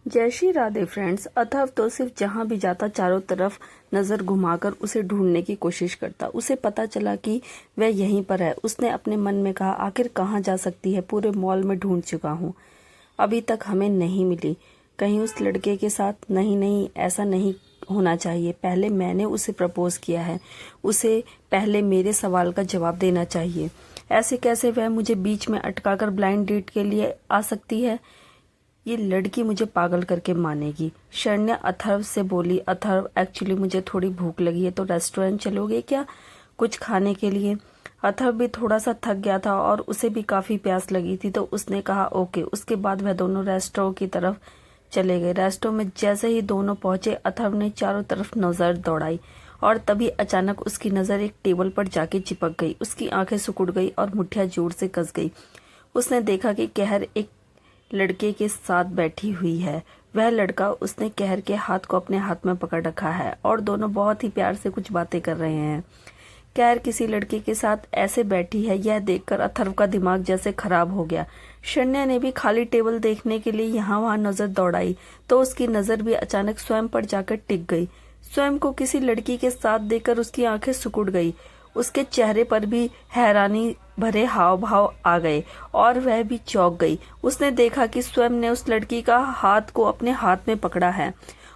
जय श्री राधे फ्रेंड्स। अथर्व तो सिर्फ जहां भी जाता चारों तरफ नजर घुमाकर उसे ढूंढने की कोशिश करता। उसे पता चला कि वह यहीं पर है। उसने अपने मन में कहा, आखिर कहाँ जा सकती है, पूरे मॉल में ढूंढ चुका हूँ, अभी तक हमें नहीं मिली। कहीं उस लड़के के साथ? नहीं नहीं, ऐसा नहीं होना चाहिए। पहले मैंने उसे प्रपोज किया है, उसे पहले मेरे सवाल का जवाब देना चाहिए। ऐसे कैसे वह मुझे बीच में अटकाकर ब्लाइंड डेट के लिए आ सकती है? ये लड़की मुझे पागल करके मानेगी। शरण्या अथर्व से बोली, अथर्व एक्चुअली मुझे थोड़ी भूख लगी है, तो रेस्टोरेंट चलोगे क्या कुछ खाने के लिए? अथर्व भी थोड़ा सा थक गया था और उसे भी काफी प्यास लगी थी, तो उसने कहा ओके। उसके बाद वह दोनों रेस्टोरेंट की तरफ चले गए। रेस्टोरेंट में जैसे ही दोनों पहुंचे, अथर्व ने चारों तरफ नजर दौड़ाई और तभी अचानक उसकी नजर एक टेबल पर जाके चिपक गई। उसकी आंखें सिकुड़ गई और मुठ्ठियां जोर से कस गई। उसने देखा कि कहर एक लड़के के साथ बैठी हुई है। वह लड़का, उसने कहर के हाथ को अपने हाथ में पकड़ रखा है और दोनों बहुत ही प्यार से कुछ बातें कर रहे हैं। कहर किसी लड़के के साथ ऐसे बैठी है, यह देखकर अथर्व का दिमाग जैसे खराब हो गया। शरण्या ने भी खाली टेबल देखने के लिए यहाँ वहां नजर दौड़ाई, तो उसकी नजर भी अचानक स्वयं पर जाकर टिक गई। स्वयं को किसी लड़की के साथ देखकर उसकी आंखें सिकुड़ गई। उसके चेहरे पर भी हैरानी भरे हाव भाव आ गए और वह भी चौंक गई। उसने देखा कि स्वयं ने उस लड़की का हाथ को अपने हाथ में पकड़ा है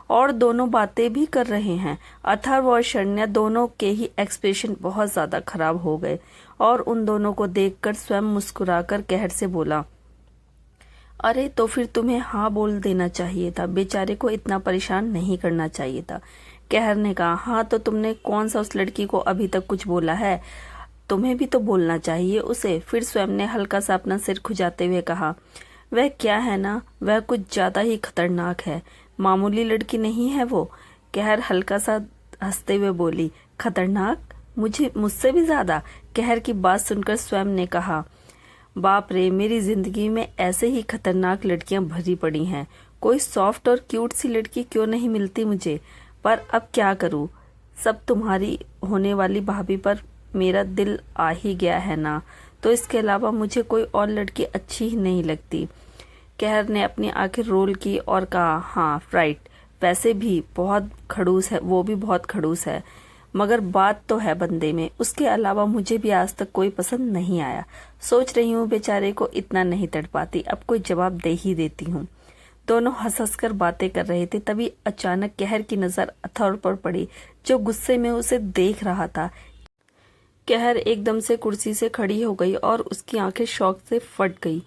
और दोनों बातें भी कर रहे हैं। अथर्व और शरण्या दोनों के ही एक्सप्रेशन बहुत ज्यादा खराब हो गए और उन दोनों को देखकर स्वयं मुस्कुराकर कहर से बोला, अरे तो फिर तुम्हें हाँ बोल देना चाहिए था, बेचारे को इतना परेशान नहीं करना चाहिए था। कहर ने कहा, हाँ तो तुमने कौन सा उस लड़की को अभी तक कुछ बोला है? तुम्हें भी तो बोलना चाहिए उसे। फिर स्वयं ने हल्का सा अपना सिर खुजाते हुए कहा, वह क्या है ना, वह कुछ ज्यादा ही खतरनाक है, मामूली लड़की नहीं है वो। कहर हल्का सा हंसते हुए बोली, खतरनाक? मुझसे भी ज्यादा? कहर की बात सुनकर स्वयं ने कहा, बाप रे, मेरी जिंदगी में ऐसे ही खतरनाक लड़कियां भरी पड़ी हैं। कोई सॉफ्ट और क्यूट सी लड़की क्यों नहीं मिलती मुझे? पर अब क्या करूं, सब तुम्हारी होने वाली भाभी पर मेरा दिल आ ही गया है ना, तो इसके अलावा मुझे कोई और लड़की अच्छी ही नहीं लगती। कहर ने अपनी आंखें रोल की और कहा, हाँ राइट, वैसे भी बहुत खड़ूस है, वो भी बहुत खड़ूस है, मगर बात तो है बंदे में। उसके अलावा मुझे भी आज तक कोई पसंद नहीं आया। सोच रही हूँ बेचारे को इतना नहीं तड़पाती, अब कोई जवाब दे ही देती हूँ। दोनों हंस हंस कर बातें कर रहे थे, तभी अचानक कहर की नजर अथर्व पर पड़ी, जो गुस्से में उसे देख रहा था। कहर एकदम से कुर्सी से खड़ी हो गई और उसकी आंखें शौक से फट गई।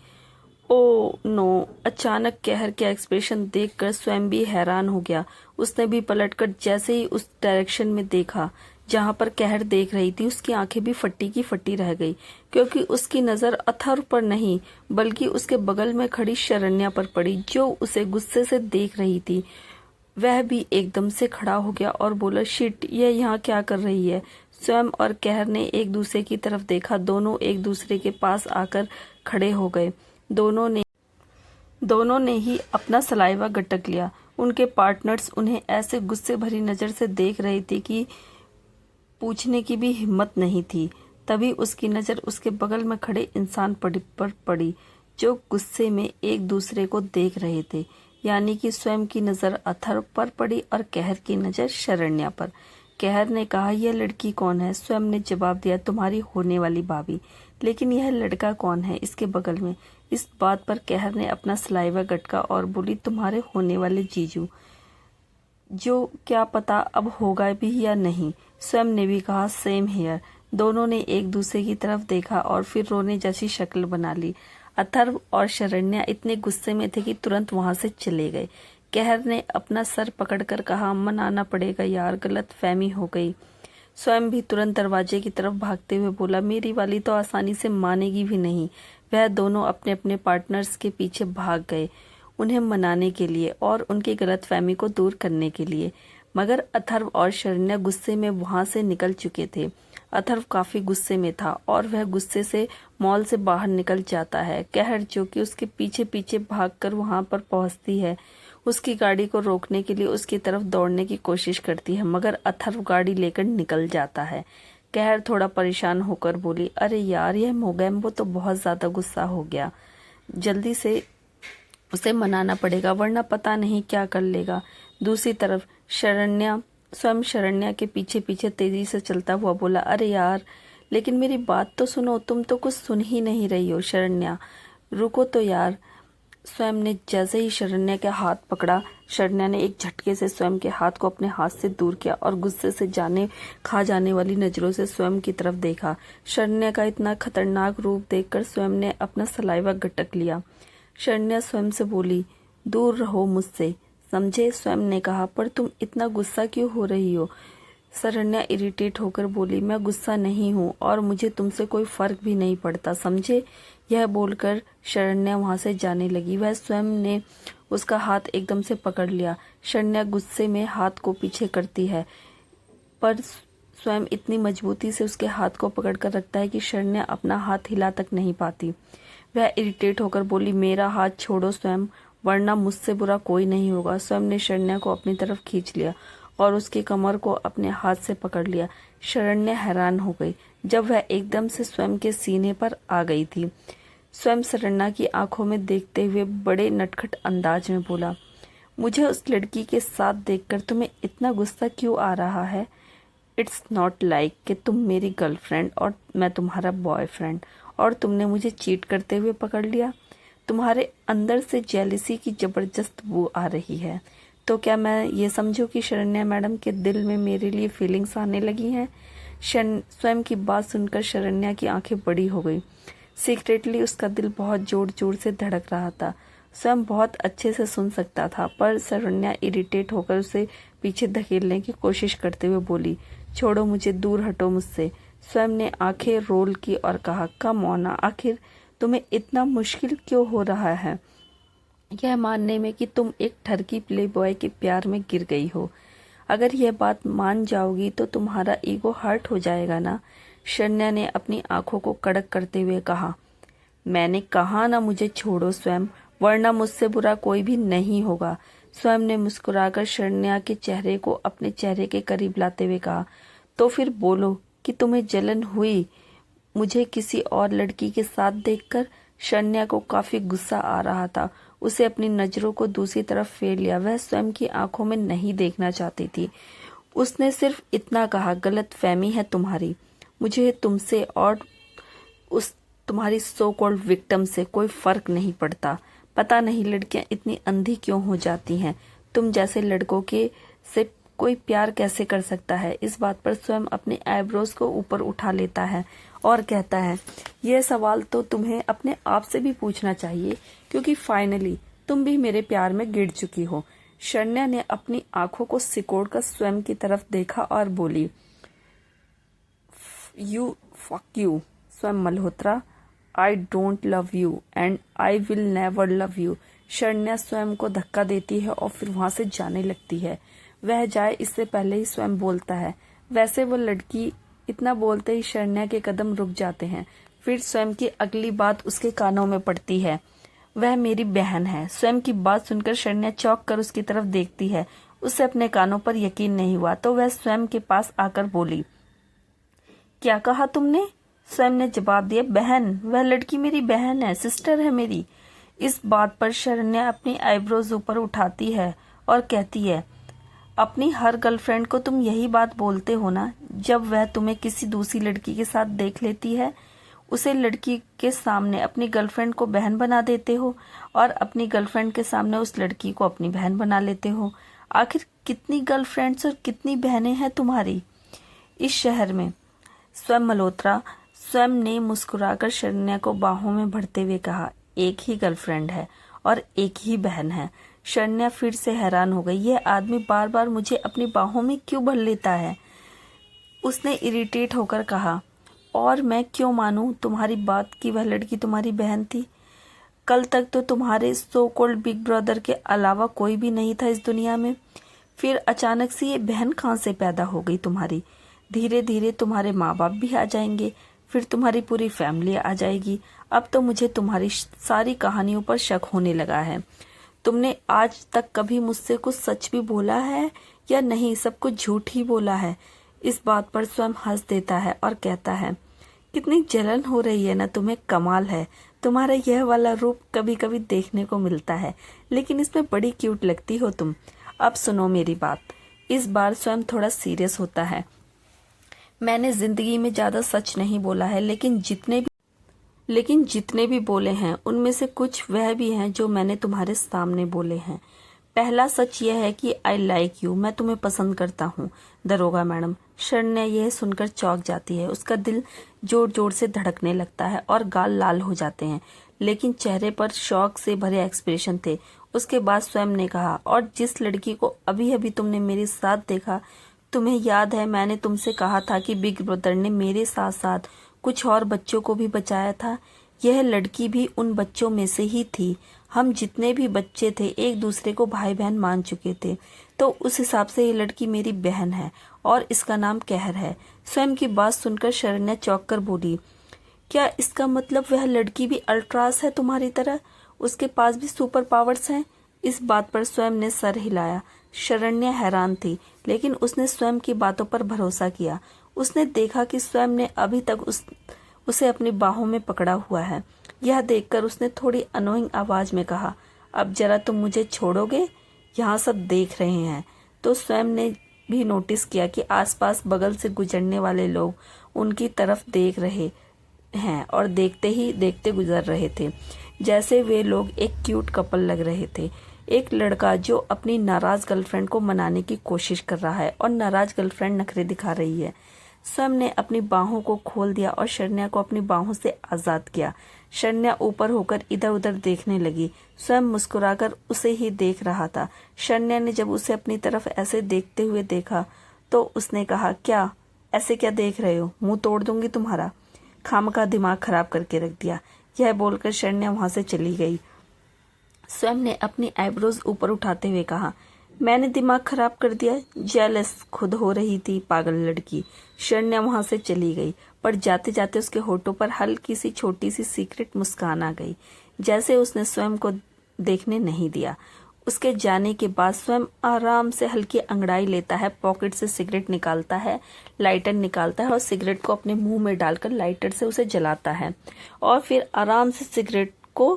Oh no! अचानक कहर का एक्सप्रेशन देखकर स्वयं भी हैरान हो गया। उसने भी पलटकर जैसे ही उस डायरेक्शन में देखा जहां पर कहर देख रही थी, उसकी आंखें भी फटी की फटी रह गई, क्योंकि उसकी नजर अथर्व पर नहीं बल्कि उसके बगल में खड़ी शरण्या पर पड़ी, जो उसे गुस्से से देख रही थी। वह भी एकदम से खड़ा हो गया और बोला, शिट, यह यहाँ क्या कर रही है? स्वयं और कहर ने एक दूसरे की तरफ देखा। दोनों एक दूसरे के पास आकर खड़े हो गए। दोनों ने ही अपना सलाइवा गटक लिया। उनके पार्टनर्स उन्हें ऐसे गुस्से भरी नजर से देख रहे थे कि पूछने की भी हिम्मत नहीं थी। तभी उसकी नजर उसके बगल में खड़े इंसान पर पड़ी, जो गुस्से में एक दूसरे को देख रहे थे। यानी कि स्वयं की नजर अथर्व पर पड़ी और कहर की नजर शरण्या पर। कहर ने कहा, यह लड़की कौन है? स्वयं ने जवाब दिया, तुम्हारी होने वाली भाभी। लेकिन यह लड़का कौन है इसके बगल में? इस बात पर कहर ने अपना सलाइवा गटका और बोली, तुम्हारे होने वाले जीजू, जो क्या पता अब होगा भी या नहीं। स्वयं ने भी कहा, सेम हेयर। दोनों ने एक दूसरे की तरफ देखा और फिर रोने जैसी शक्ल बना ली। अथर्व और शरण्या इतने गुस्से में थे कि तुरंत वहां से चले गए। कहर ने अपना सर पकड़कर कहा, मनाना पड़ेगा यार, गलत फहमी हो गई। स्वयं भी तुरंत दरवाजे की तरफ भागते हुए बोला, मेरी वाली तो आसानी से मानेगी भी नहीं। वह दोनों अपने अपने पार्टनर्स के पीछे भाग गए, उन्हें मनाने के लिए और उनकी गलतफहमी को दूर करने के लिए। मगर अथर्व और शरण्या गुस्से में वहां से निकल चुके थे। अथर्व काफी गुस्से में था और वह गुस्से से मॉल से बाहर निकल जाता है। कहर, जो कि उसके पीछे पीछे भागकर वहां पर पहुंचती है, उसकी गाड़ी को रोकने के लिए उसकी तरफ दौड़ने की कोशिश करती है, मगर अथर्व गाड़ी लेकर निकल जाता है। कहर थोड़ा परेशान होकर बोली, अरे यार, यह मोगैम्बो तो बहुत ज्यादा गुस्सा हो गया, जल्दी से उसे मनाना पड़ेगा, वरना पता नहीं क्या कर लेगा। दूसरी तरफ शरण्या के पीछे पीछे तेजी से चलता हुआ बोला, अरे यार, लेकिन मेरी बात तो सुनो, तुम तो कुछ सुन ही नहीं रही हो। शरण्या, रुको तो यार। स्वयं ने जैसे ही शरण्या के हाथ पकड़ा, शरण्या ने एक झटके से स्वयं के हाथ को अपने हाथ से दूर किया और गुस्से से खा जाने वाली नजरों से स्वयं की तरफ देखा। शरण्या का इतना खतरनाक रूप देखकर स्वयं ने अपना सलाइवा गटक लिया। शरण्या स्वयं से बोली, दूर रहो मुझसे, समझे? स्वयं ने कहा, पर तुम इतना गुस्सा क्यों हो रही हो? शरण्या इरिटेट होकर बोली, मैं गुस्सा नहीं हूँ और मुझे तुमसे कोई फर्क भी नहीं पड़ता, समझे? यह बोलकर शरण्या वहां से जाने लगी। वह स्वयं ने उसका हाथ एकदम से पकड़ लिया। शरण्या गुस्से में हाथ को पीछे करती है, पर स्वयं इतनी मजबूती से उसके हाथ को पकड़कर रखता है कि शरण्या अपना हाथ हिला तक नहीं पाती। वह इरिटेट होकर बोली, मेरा हाथ छोड़ो स्वयं, वरना मुझसे बुरा कोई नहीं होगा। स्वयं ने शरण्या को अपनी तरफ खींच लिया और उसकी कमर को अपने हाथ से पकड़ लिया। शरण्या हैरान हो गई जब वह एकदम से स्वयं के सीने पर आ गई थी। स्वयं शरण्या की आंखों में देखते हुए बड़े नटखट अंदाज में बोला, मुझे उस लड़की के साथ देखकर तुम्हें इतना गुस्सा क्यों आ रहा है? इट्स नॉट लाइक कि तुम मेरी गर्लफ्रेंड और मैं तुम्हारा बॉयफ्रेंड और तुमने मुझे चीट करते हुए पकड़ लिया। तुम्हारे अंदर से जेलिसी की जबरदस्त बू आ रही है। तो क्या मैं ये समझूं कि शरण्या मैडम के दिल में मेरे लिए फीलिंग्स आने लगी हैं? स्वयं की बात सुनकर शरण्या की आंखें बड़ी हो गई। सीक्रेटली उसका दिल बहुत जोर जोर से धड़क रहा था। स्वयं बहुत अच्छे से सुन सकता था, पर शरण्या इरिटेट होकर उसे पीछे धकेलने की कोशिश करते हुए बोली, छोड़ो मुझे, दूर हटो मुझसे। स्वयं ने आंखें रोल की और कहा, कम ऑन, आखिर तुम्हें इतना मुश्किल क्यों हो रहा है यह मानने में कि तुम एक ठरकी प्ले बॉय के प्यार में गिर गई हो? अगर यह बात मान जाओगी तो तुम्हारा ईगो हर्ट हो जाएगा ना? शरण्या ने अपनी आंखों को कड़क करते हुए कहा, मैंने कहा ना, मुझे छोड़ो स्वयं, वरना मुझसे बुरा कोई भी नहीं होगा। स्वयं ने मुस्कुराकर शरण्या के चेहरे को अपने चेहरे के करीब लाते हुए कहा, तो फिर बोलो कि तुम्हें जलन हुई मुझे किसी और लड़की के साथ देखकर? शरण्या को काफी गुस्सा आ रहा था। उसे अपनी नजरों को दूसरी तरफ फेर लिया। वह स्वयं की आंखों में नहीं देखना चाहती थी। उसने सिर्फ इतना कहा, गलत फहमी है तुम्हारी, मुझे तुमसे और उस तुम्हारी सो कॉल्ड विक्टिम से कोई फर्क नहीं पड़ता। पता नहीं लड़कियां इतनी अंधी क्यों हो जाती हैं। तुम जैसे लड़कों के से कोई प्यार कैसे कर सकता है? इस बात पर स्वयं अपने आईब्रोज को ऊपर उठा लेता है और कहता है, यह सवाल तो तुम्हें अपने आप से भी पूछना चाहिए, क्योंकि फाइनली तुम भी मेरे प्यार में गिर चुकी हो। शरण्या ने अपनी आंखों को सिकोड़कर स्वयं की तरफ देखा और बोली, you fuck you Swayam Malhotra, I don't love you and I will never love you. Sharanya Swayam को धक्का देती है और फिर वहां से जाने लगती है। वह जाए इससे पहले ही स्वयं बोलता है। वैसे वो लड़की इतना बोलते ही शरण्या के कदम रुक जाते हैं। फिर स्वयं की अगली बात उसके कानों में पड़ती है, वह मेरी बहन है। स्वयं की बात सुनकर शरण्या चौंक कर उसकी तरफ देखती है। उसे अपने कानों पर यकीन नहीं हुआ, तो वह स्वयं के पास आकर बोली, क्या कहा तुमने? स्वयं ने जवाब दिया, बहन, वह लड़की मेरी बहन है, सिस्टर है मेरी। इस बात पर शरण्या अपनी आईब्रोज ऊपर उठाती है और कहती है, अपनी हर गर्लफ्रेंड को तुम यही बात बोलते हो ना? जब वह तुम्हें किसी दूसरी लड़की के साथ देख लेती है, उसे लड़की के सामने अपनी गर्लफ्रेंड को बहन बना देते हो और अपनी गर्लफ्रेंड के सामने उस लड़की को अपनी बहन बना लेते हो। आखिर कितनी गर्लफ्रेंड्स और कितनी बहनें हैं तुम्हारी इस शहर में? स्वयं मल्होत्रा स्वयं ने मुस्कुराकर शरण्या को बाहों में भरते हुए कहा, एक ही गर्लफ्रेंड है और एक ही बहन है। शरण्या फिर से हैरान हो गई, यह आदमी बार बार मुझे अपनी बाहों में क्यों भर लेता है? उसने इरिटेट होकर कहा, और मैं क्यों मानूं तुम्हारी बात कि वह लड़की तुम्हारी बहन थी? कल तक तो तुम्हारे सो कॉल्ड बिग ब्रदर के अलावा कोई भी नहीं था इस दुनिया में। फिर अचानक से ये बहन कहाँ से पैदा हो गई तुम्हारी? धीरे धीरे तुम्हारे माँ बाप भी आ जाएंगे, फिर तुम्हारी पूरी फैमिली आ जाएगी। अब तो मुझे तुम्हारी सारी कहानियों पर शक होने लगा है। तुमने आज तक कभी मुझसे कुछ सच भी बोला है या नहीं? सब कुछ झूठ ही बोला है। इस बात पर स्वयं हंस देता है और कहता है, कितनी जलन हो रही है ना तुम्हें, कमाल है। तुम्हारा यह वाला रूप कभी कभी देखने को मिलता है, लेकिन इसमें बड़ी क्यूट लगती हो तुम। अब सुनो मेरी बात। इस बार स्वयं थोड़ा सीरियस होता है। मैंने जिंदगी में ज्यादा सच नहीं बोला है, लेकिन जितने भी बोले हैं उनमें से कुछ वह भी हैं जो मैंने तुम्हारे सामने बोले हैं। पहला सच यह है कि आई लाइक यू, मैं तुम्हें पसंद करता हूँ। दरोगा मैडम, शरण्या यह सुनकर चौंक जाती है। उसका दिल जोर जोर से धड़कने लगता है और गाल लाल हो जाते हैं, लेकिन चेहरे पर शौक से भरे एक्सप्रेशन थे। उसके बाद स्वयं ने कहा, और जिस लड़की को अभी अभी तुमने मेरे साथ देखा, तुम्हें याद है मैंने तुमसे कहा था कि बिग ब्रदर ने मेरे साथ साथ कुछ और बच्चों को भी बचाया था। यह लड़की भी उन बच्चों में से ही थी। हम जितने भी बच्चे थे एक दूसरे को भाई बहन मान चुके थे, तो उस हिसाब से ये लड़की मेरी बहन है और इसका नाम कहर है। स्वयं की बात सुनकर शरण्या चौंक कर बोली, क्या इसका मतलब वह लड़की भी अल्ट्रास है तुम्हारी तरह? उसके पास भी सुपर पावर्स हैं? इस बात पर स्वयं ने सर हिलाया। शरण्या हैरान थी, लेकिन उसने स्वयं की बातों पर भरोसा किया। उसने देखा कि स्वयं ने अभी तक उसे अपनी बाहों में पकड़ा हुआ है। यह देखकर उसने थोड़ी अनोइंग आवाज में कहा, अब जरा तुम मुझे छोड़ोगे? यहाँ सब देख रहे हैं। तो स्वयं ने भी नोटिस किया कि आसपास बगल से गुजरने वाले लोग उनकी तरफ देख रहे हैं और देखते ही देखते गुजर रहे थे, जैसे वे लोग एक क्यूट कपल लग रहे थे। एक लड़का जो अपनी नाराज गर्लफ्रेंड को मनाने की कोशिश कर रहा है और नाराज गर्लफ्रेंड नखरे दिखा रही है। स्वयं ने अपनी बाहों को खोल दिया और शरण्या को अपनी बाहों से आजाद किया। शरण्या ऊपर होकर इधर उधर देखने लगी। स्वयं मुस्कुराकर उसे ही देख रहा था। शरण्या ने जब उसे अपनी तरफ ऐसे देखते हुए देखा तो उसने कहा, क्या ऐसे क्या देख रहे हो? मुंह तोड़ दूंगी तुम्हारा। खामखा दिमाग खराब करके रख दिया। यह बोलकर शरण्या वहां से चली गई। स्वयं ने अपनी आईब्रोज ऊपर उठाते हुए कहा, मैंने दिमाग खराब कर दिया? जेलस खुद हो रही थी पागल लड़की। शरण्या वहां से चली गई, पर जाते जाते उसके होठों पर हल्की सी छोटी सी सीक्रेट मुस्कान आ गई, जैसे उसने स्वयं को देखने नहीं दिया। उसके जाने के बाद स्वयं आराम से हल्की अंगड़ाई लेता है, पॉकेट से सिगरेट निकालता है, लाइटर निकालता है और सिगरेट को अपने मुंह में डालकर लाइटर से उसे जलाता है और फिर आराम से सिगरेट को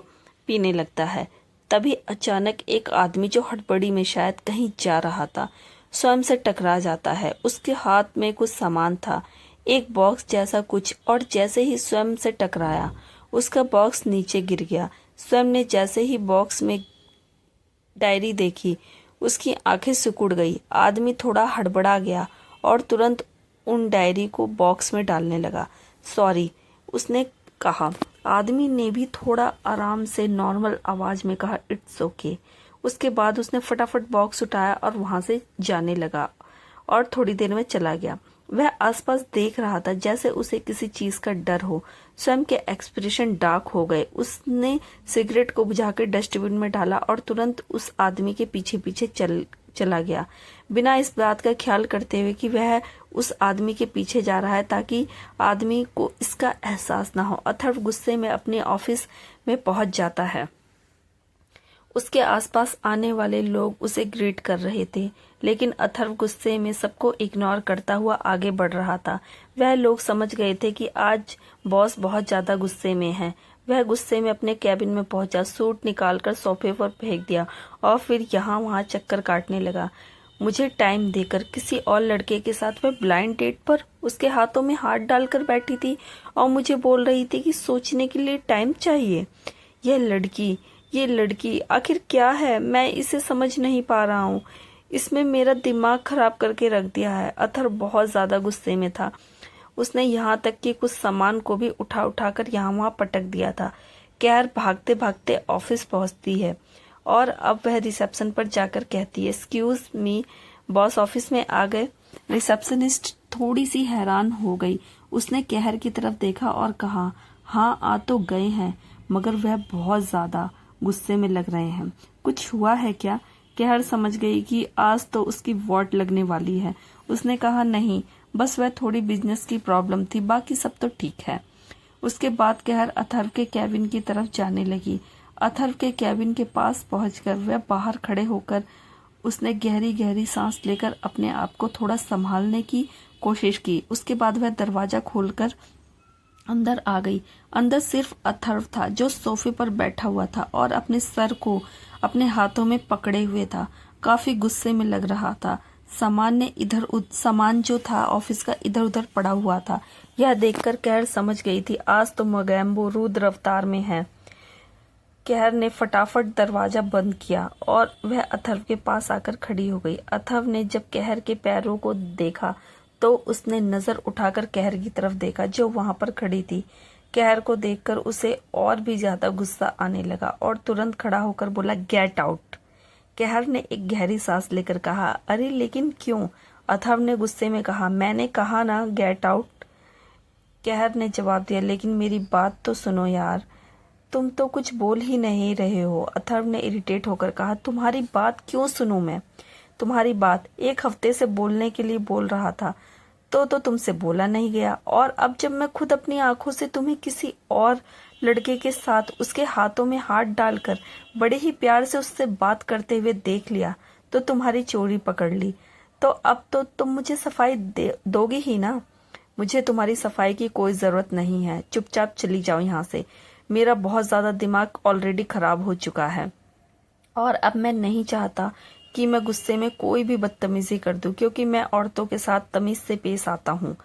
पीने लगता है। तभी अचानक एक आदमी जो हड़बड़ी में शायद कहीं जा रहा था, स्वयं से टकरा जाता है। उसके हाथ में कुछ सामान था, एक बॉक्स जैसा कुछ, और जैसे ही स्वयं से टकराया उसका बॉक्स नीचे गिर गया। स्वयं ने जैसे ही बॉक्स में डायरी देखी, उसकी आंखें सिकुड़ गई। आदमी थोड़ा हड़बड़ा गया और तुरंत उन डायरी को बॉक्स में डालने लगा। सॉरी, उसने कहा। आदमी ने भी थोड़ा आराम से नॉर्मल आवाज में कहा, इट्स ओके। उसके बाद उसने फटाफट बॉक्स उठाया और वहां से जाने लगा और थोड़ी देर में चला गया। वह आसपास देख रहा था जैसे उसे किसी चीज का डर हो। स्वयं के एक्सप्रेशन डार्क हो गए। उसने सिगरेट को बुझाकर डस्टबिन में डाला और तुरंत उस आदमी के पीछे पीछे चला गया, बिना इस बात का ख्याल करते हुए कि वह उस आदमी के पीछे जा रहा है ताकि आदमी को इसका एहसास ना हो। अथर्व गुस्से में अपने ऑफिस में पहुंच जाता है। उसके आसपास आने वाले लोग उसे ग्रीट कर रहे थे, लेकिन अथर्व गुस्से में सबको इग्नोर करता हुआ आगे बढ़ रहा था। वह लोग समझ गए थे कि आज बॉस बहुत ज्यादा गुस्से में है। वह गुस्से में अपने कैबिन में पहुंचा, सूट निकालकर सोफे पर फेंक दिया और फिर यहाँ वहाँ चक्कर काटने लगा। मुझे टाइम देकर किसी और लड़के के साथ वह ब्लाइंड डेट पर उसके हाथों में हाथ डालकर बैठी थी और मुझे बोल रही थी कि सोचने के लिए टाइम चाहिए। ये लड़की आखिर क्या है? मैं इसे समझ नहीं पा रहा हूँ। इसमें मेरा दिमाग खराब करके रख दिया है। अथर बहुत ज्यादा गुस्से में था। उसने यहाँ तक कि कुछ सामान को भी उठा कर यहाँ वहाँ पटक दिया था। कहर भागते भागते ऑफिस पहुंचती है और अब वह रिसेप्शन पर जाकर कहती है, एक्सक्यूज मी बॉस ऑफिस में आ गए। रिसेप्शनिस्ट थोड़ी सी हैरान हो गई। उसने कहर की तरफ देखा और कहा, हाँ आ तो गए हैं, मगर वह बहुत ज्यादा गुस्से में लग रहे हैं। कुछ हुआ है क्या? कहर समझ गई कि आज तो उसकी वोट लगने वाली है। उसने कहा, नहीं, बस वह थोड़ी बिजनेस की प्रॉब्लम थी, बाकी सब तो ठीक है। उसके बाद कहर अथर्व के कैबिन की तरफ जाने लगी। अथर्व के कैबिन के पास पहुंचकर वह बाहर खड़े होकर उसने गहरी गहरी सांस लेकर अपने आप को थोड़ा संभालने की कोशिश की। उसके बाद वह दरवाजा खोलकर अंदर आ गई। अंदर सिर्फ अथर्व था जो सोफे पर बैठा हुआ था और अपने सर को अपने हाथों में पकड़े हुए था। काफी गुस्से में लग रहा था। सामान जो था ऑफिस का इधर उधर पड़ा हुआ था। यह देखकर कहर समझ गई थी आज तो मोगैम्बो रुद्र अवतार में है। कहर ने फटाफट दरवाजा बंद किया और वह अथर्व के पास आकर खड़ी हो गई। अथर्व ने जब कहर के पैरों को देखा तो उसने नजर उठाकर कहर की तरफ देखा जो वहां पर खड़ी थी। कहर को देखकर उसे और भी ज्यादा गुस्सा आने लगा और तुरंत खड़ा होकर बोला, गेट आउट। कहर ने एक गहरी सांस लेकर कहा, अरे लेकिन क्यों? अथर्व ने गुस्से में कहा, मैंने कहा ना गेट आउट। कहर ने जवाब दिया, लेकिन मेरी बात तो सुनो यार, तुम तो कुछ बोल ही नहीं रहे हो। अथर्व ने इरिटेट होकर कहा, तुम्हारी बात क्यों सुनूं मैं? तुम्हारी बात 1 हफ्ते से बोलने के लिए बोल रहा था तो तुमसे बोला नहीं गया, और अब जब मैं खुद अपनी आंखों से तुम्हें किसी और लड़के के साथ उसके हाथों में हाथ डालकर बड़े ही प्यार से उससे बात करते हुए देख लिया तो तुम्हारी चोरी पकड़ ली। तो अब तो तुम मुझे सफाई दोगी ही ना? मुझे तुम्हारी सफाई की कोई जरूरत नहीं है, चुपचाप चली जाओ यहाँ से। मेरा बहुत ज्यादा दिमाग ऑलरेडी खराब हो चुका है और अब मैं नहीं चाहता कि मैं गुस्से में कोई भी बदतमीजी कर दूं, क्योंकि मैं औरतों के साथ तमीज से पेश आता हूँ।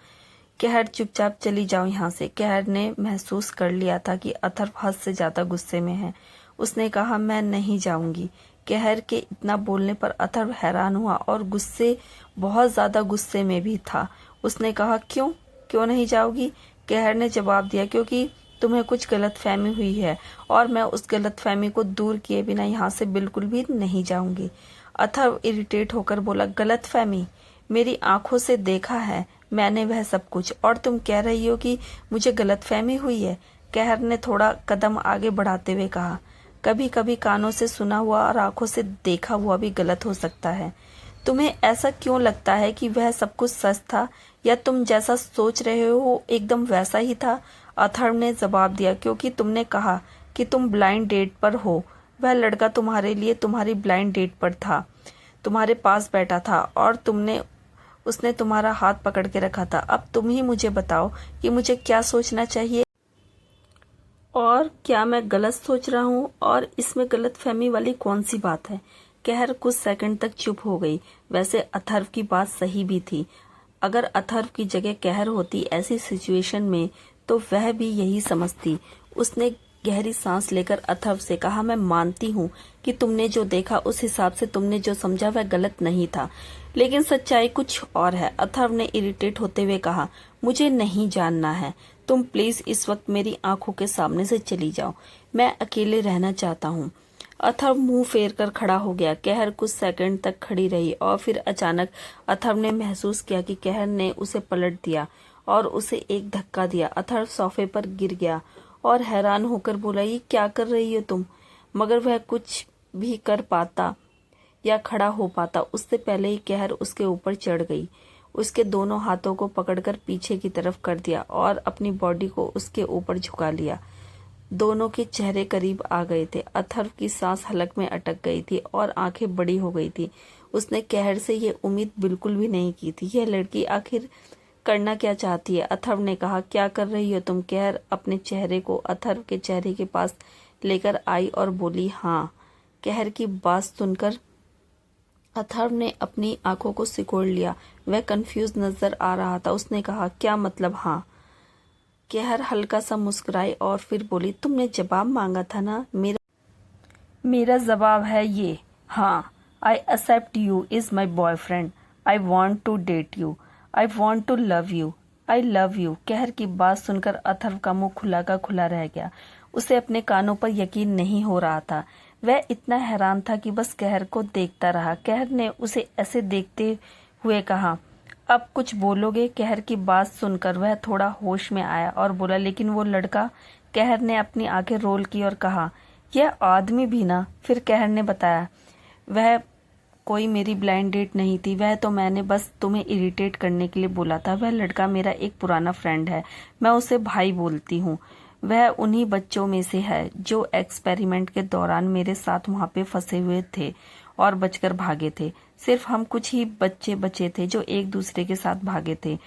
कहर चुपचाप चली जाओ यहाँ से। कहर ने महसूस कर लिया था कि अथर्व हद से ज्यादा गुस्से में है। उसने कहा, मैं नहीं जाऊंगी। कहर के इतना बोलने पर अथर्व हैरान हुआ और बहुत ज्यादा गुस्से में भी था। उसने कहा, क्यों नहीं जाओगी? कहर ने जवाब दिया, क्योंकि तुम्हें कुछ गलतफहमी हुई है और मैं उस गलतफहमी को दूर किए बिना यहाँ से बिल्कुल भी नहीं जाऊंगी। अथर्व इरिटेट होकर बोला, गलतफहमी? मेरी आंखों से देखा है मैंने वह सब कुछ, और तुम कह रही हो कि मुझे गलतफहमी हुई है? कहर ने थोड़ा कदम आगे बढ़ाते हुए कहा, कभी कभी कानों से सुना हुआ और आंखों से देखा हुआ भी गलत हो सकता है। तुम्हें ऐसा क्यों लगता है कि वह सब कुछ सच था, या तुम जैसा सोच रहे हो एकदम वैसा ही था? अथर्व ने जवाब दिया, क्योंकि तुमने कहा कि तुम ब्लाइंड डेट पर हो। वह लड़का तुम्हारे लिए तुम्हारी ब्लाइंड डेट पर था, तुम्हारे पास बैठा था और उसने तुम्हारा हाथ पकड़ के रखा था। अब तुम ही मुझे बताओ कि मुझे क्या सोचना चाहिए और क्या मैं गलत सोच रहा हूँ, और इसमें गलतफहमी वाली कौन सी बात है? कहर कुछ सेकंड तक चुप हो गई। वैसे अथर्व की बात सही भी थी। अगर अथर्व की जगह कहर होती ऐसी सिचुएशन में तो वह भी यही समझती। उसने गहरी सांस लेकर अथर्व से कहा, मैं मानती हूँ कि तुमने जो देखा उस हिसाब से तुमने जो समझा वह गलत नहीं था, लेकिन सच्चाई कुछ और है। अथर्व ने इरिटेट होते हुए कहा, मुझे नहीं जानना है। तुम प्लीज इस वक्त मेरी आंखों के सामने से चली जाओ। मैं अकेले रहना चाहता हूँ। अथर्व मुंह फेर कर खड़ा हो गया। कहर कुछ सेकंड तक खड़ी रही और फिर अचानक अथर्व ने महसूस किया कि कहर ने उसे पलट दिया और उसे एक धक्का दिया। अथर्व सोफे पर गिर गया और हैरान होकर बोला, ये क्या कर रही हो तुम? मगर वह कुछ भी कर पाता या खड़ा हो पाता उससे पहले ही कहर उसके ऊपर चढ़ गई। उसके दोनों हाथों को पकड़कर पीछे की तरफ कर दिया और अपनी बॉडी को उसके ऊपर झुका लिया। दोनों के चेहरे करीब आ गए थे। अथर्व की सांस हलक में अटक गई थी और आंखें बड़ी हो गई थी। उसने कहर से ये उम्मीद बिल्कुल भी नहीं की थी। यह लड़की आखिर करना क्या चाहती है? अथर्व ने कहा, क्या कर रही हो तुम? कहर अपने चेहरे को अथर्व के चेहरे के पास लेकर आई और बोली, हाँ। कहर की बात सुनकर अथर्व ने अपनी आंखों को सिकोड़ लिया। वह कंफ्यूज नजर आ रहा था। उसने कहा, क्या मतलब हाँ? कहर हल्का सा मुस्कुराई और फिर बोली, तुमने जवाब मांगा था ना, मेरा जवाब है ये, हाँ। I accept you is my boyfriend. I want to date you. I want to love you. I love you. कहर की बात सुनकर अथर्व का मुंह खुला का खुला रह गया। उसे अपने कानों पर यकीन नहीं हो रहा था। वह इतना हैरान था कि बस कहर को देखता रहा। कहर ने उसे ऐसे देखते हुए कहा, अब कुछ बोलोगे? कहर की बात सुनकर वह थोड़ा होश में आया और बोला, लेकिन वो लड़का? कहर ने अपनी आंखें रोल की और कहा, यह आदमी भी ना? फिर कहर ने बताया, वह कोई मेरी ब्लाइंड डेट नहीं थी। वह तो मैंने बस तुम्हें इरिटेट करने के लिए बोला था। वह लड़का मेरा एक पुराना फ्रेंड है। मैं उसे भाई बोलती हूँ। वह उन्हीं बच्चों में से है जो एक्सपेरिमेंट के दौरान मेरे साथ वहां पे फंसे हुए थे और बचकर भागे थे। सिर्फ हम कुछ ही बच्चे बचे थे जो एक दूसरे के साथ भागे थे।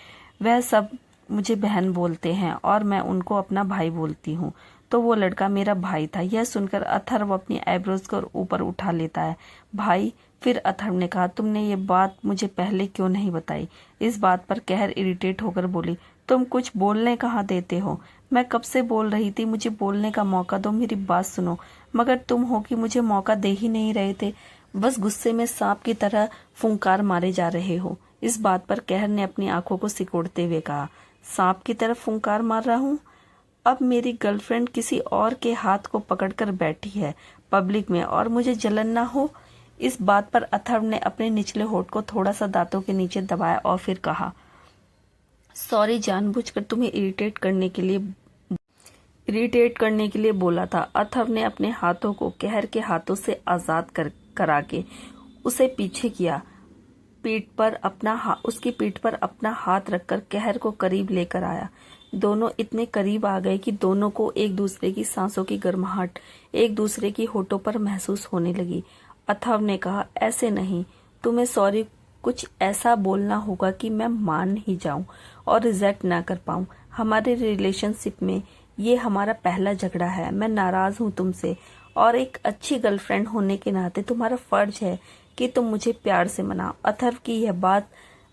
वह सब मुझे बहन बोलते हैं और मैं उनको अपना भाई बोलती हूँ, तो वो लड़का मेरा भाई था। यह सुनकर अथर्व अपनी आईब्रोज को ऊपर उठा लेता है। भाई? फिर अथर्व ने कहा, तुमने ये बात मुझे पहले क्यों नहीं बताई? इस बात पर कहर इरिटेट होकर बोली, तुम कुछ बोलने कहाँ देते हो? मैं कब से बोल रही थी मुझे बोलने का मौका दो, मेरी बात सुनो, मगर तुम हो कि मुझे मौका दे ही नहीं रहे थे, बस गुस्से में सांप की तरह फुंकार मारे जा रहे हो। इस बात पर कहर ने अपनी आंखों को सिकोड़ते हुए कहा, सांप की तरह फुंकार मार रहा हूँ? अब मेरी गर्लफ्रेंड किसी और के हाथ को पकड़कर बैठी है पब्लिक में और मुझे जलन ना हो? इस बात पर अथर्व ने अपने निचले होठ को थोड़ा सा दांतों के नीचे दबाया और फिर कहा, सॉरी, जानबूझकर तुम्हें इरिटेट करने के लिए बोला था। अथर्व ने अपने हाथों को कहर के हाथों से आजाद करा के उसे पीछे किया, उसकी पीठ पर अपना हाथ रखकर कहर को करीब लेकर आया। दोनों इतने करीब आ गए कि दोनों को एक दूसरे की सांसों की गर्माहट एक दूसरे की होठों पर महसूस होने लगी। अथर्व ने कहा, ऐसे नहीं, तुम्हें सॉरी कुछ ऐसा बोलना होगा कि मैं मान ही जाऊं और रिजेक्ट ना कर पाऊं। हमारे रिलेशनशिप में ये हमारा पहला झगड़ा है। मैं नाराज हूं तुमसे और एक अच्छी गर्लफ्रेंड होने के नाते तुम्हारा फर्ज है कि तुम मुझे प्यार से मनाओ। अथर्व की यह बात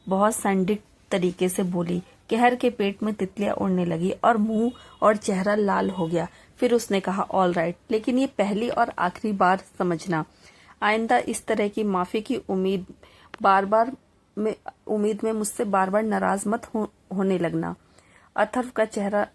बहुत सैंडिक तरीके से बोली। कहर के पेट में तितलियां उड़ने लगी और मुंह और चेहरा लाल हो गया। फिर उसने कहा, ऑल राइट, लेकिन ये पहली और आखिरी बार समझना, आइंदा इस तरह की माफी की उम्मीद में मुझसे बार बार नाराज मत होने लगना। अथर्व का चेहरा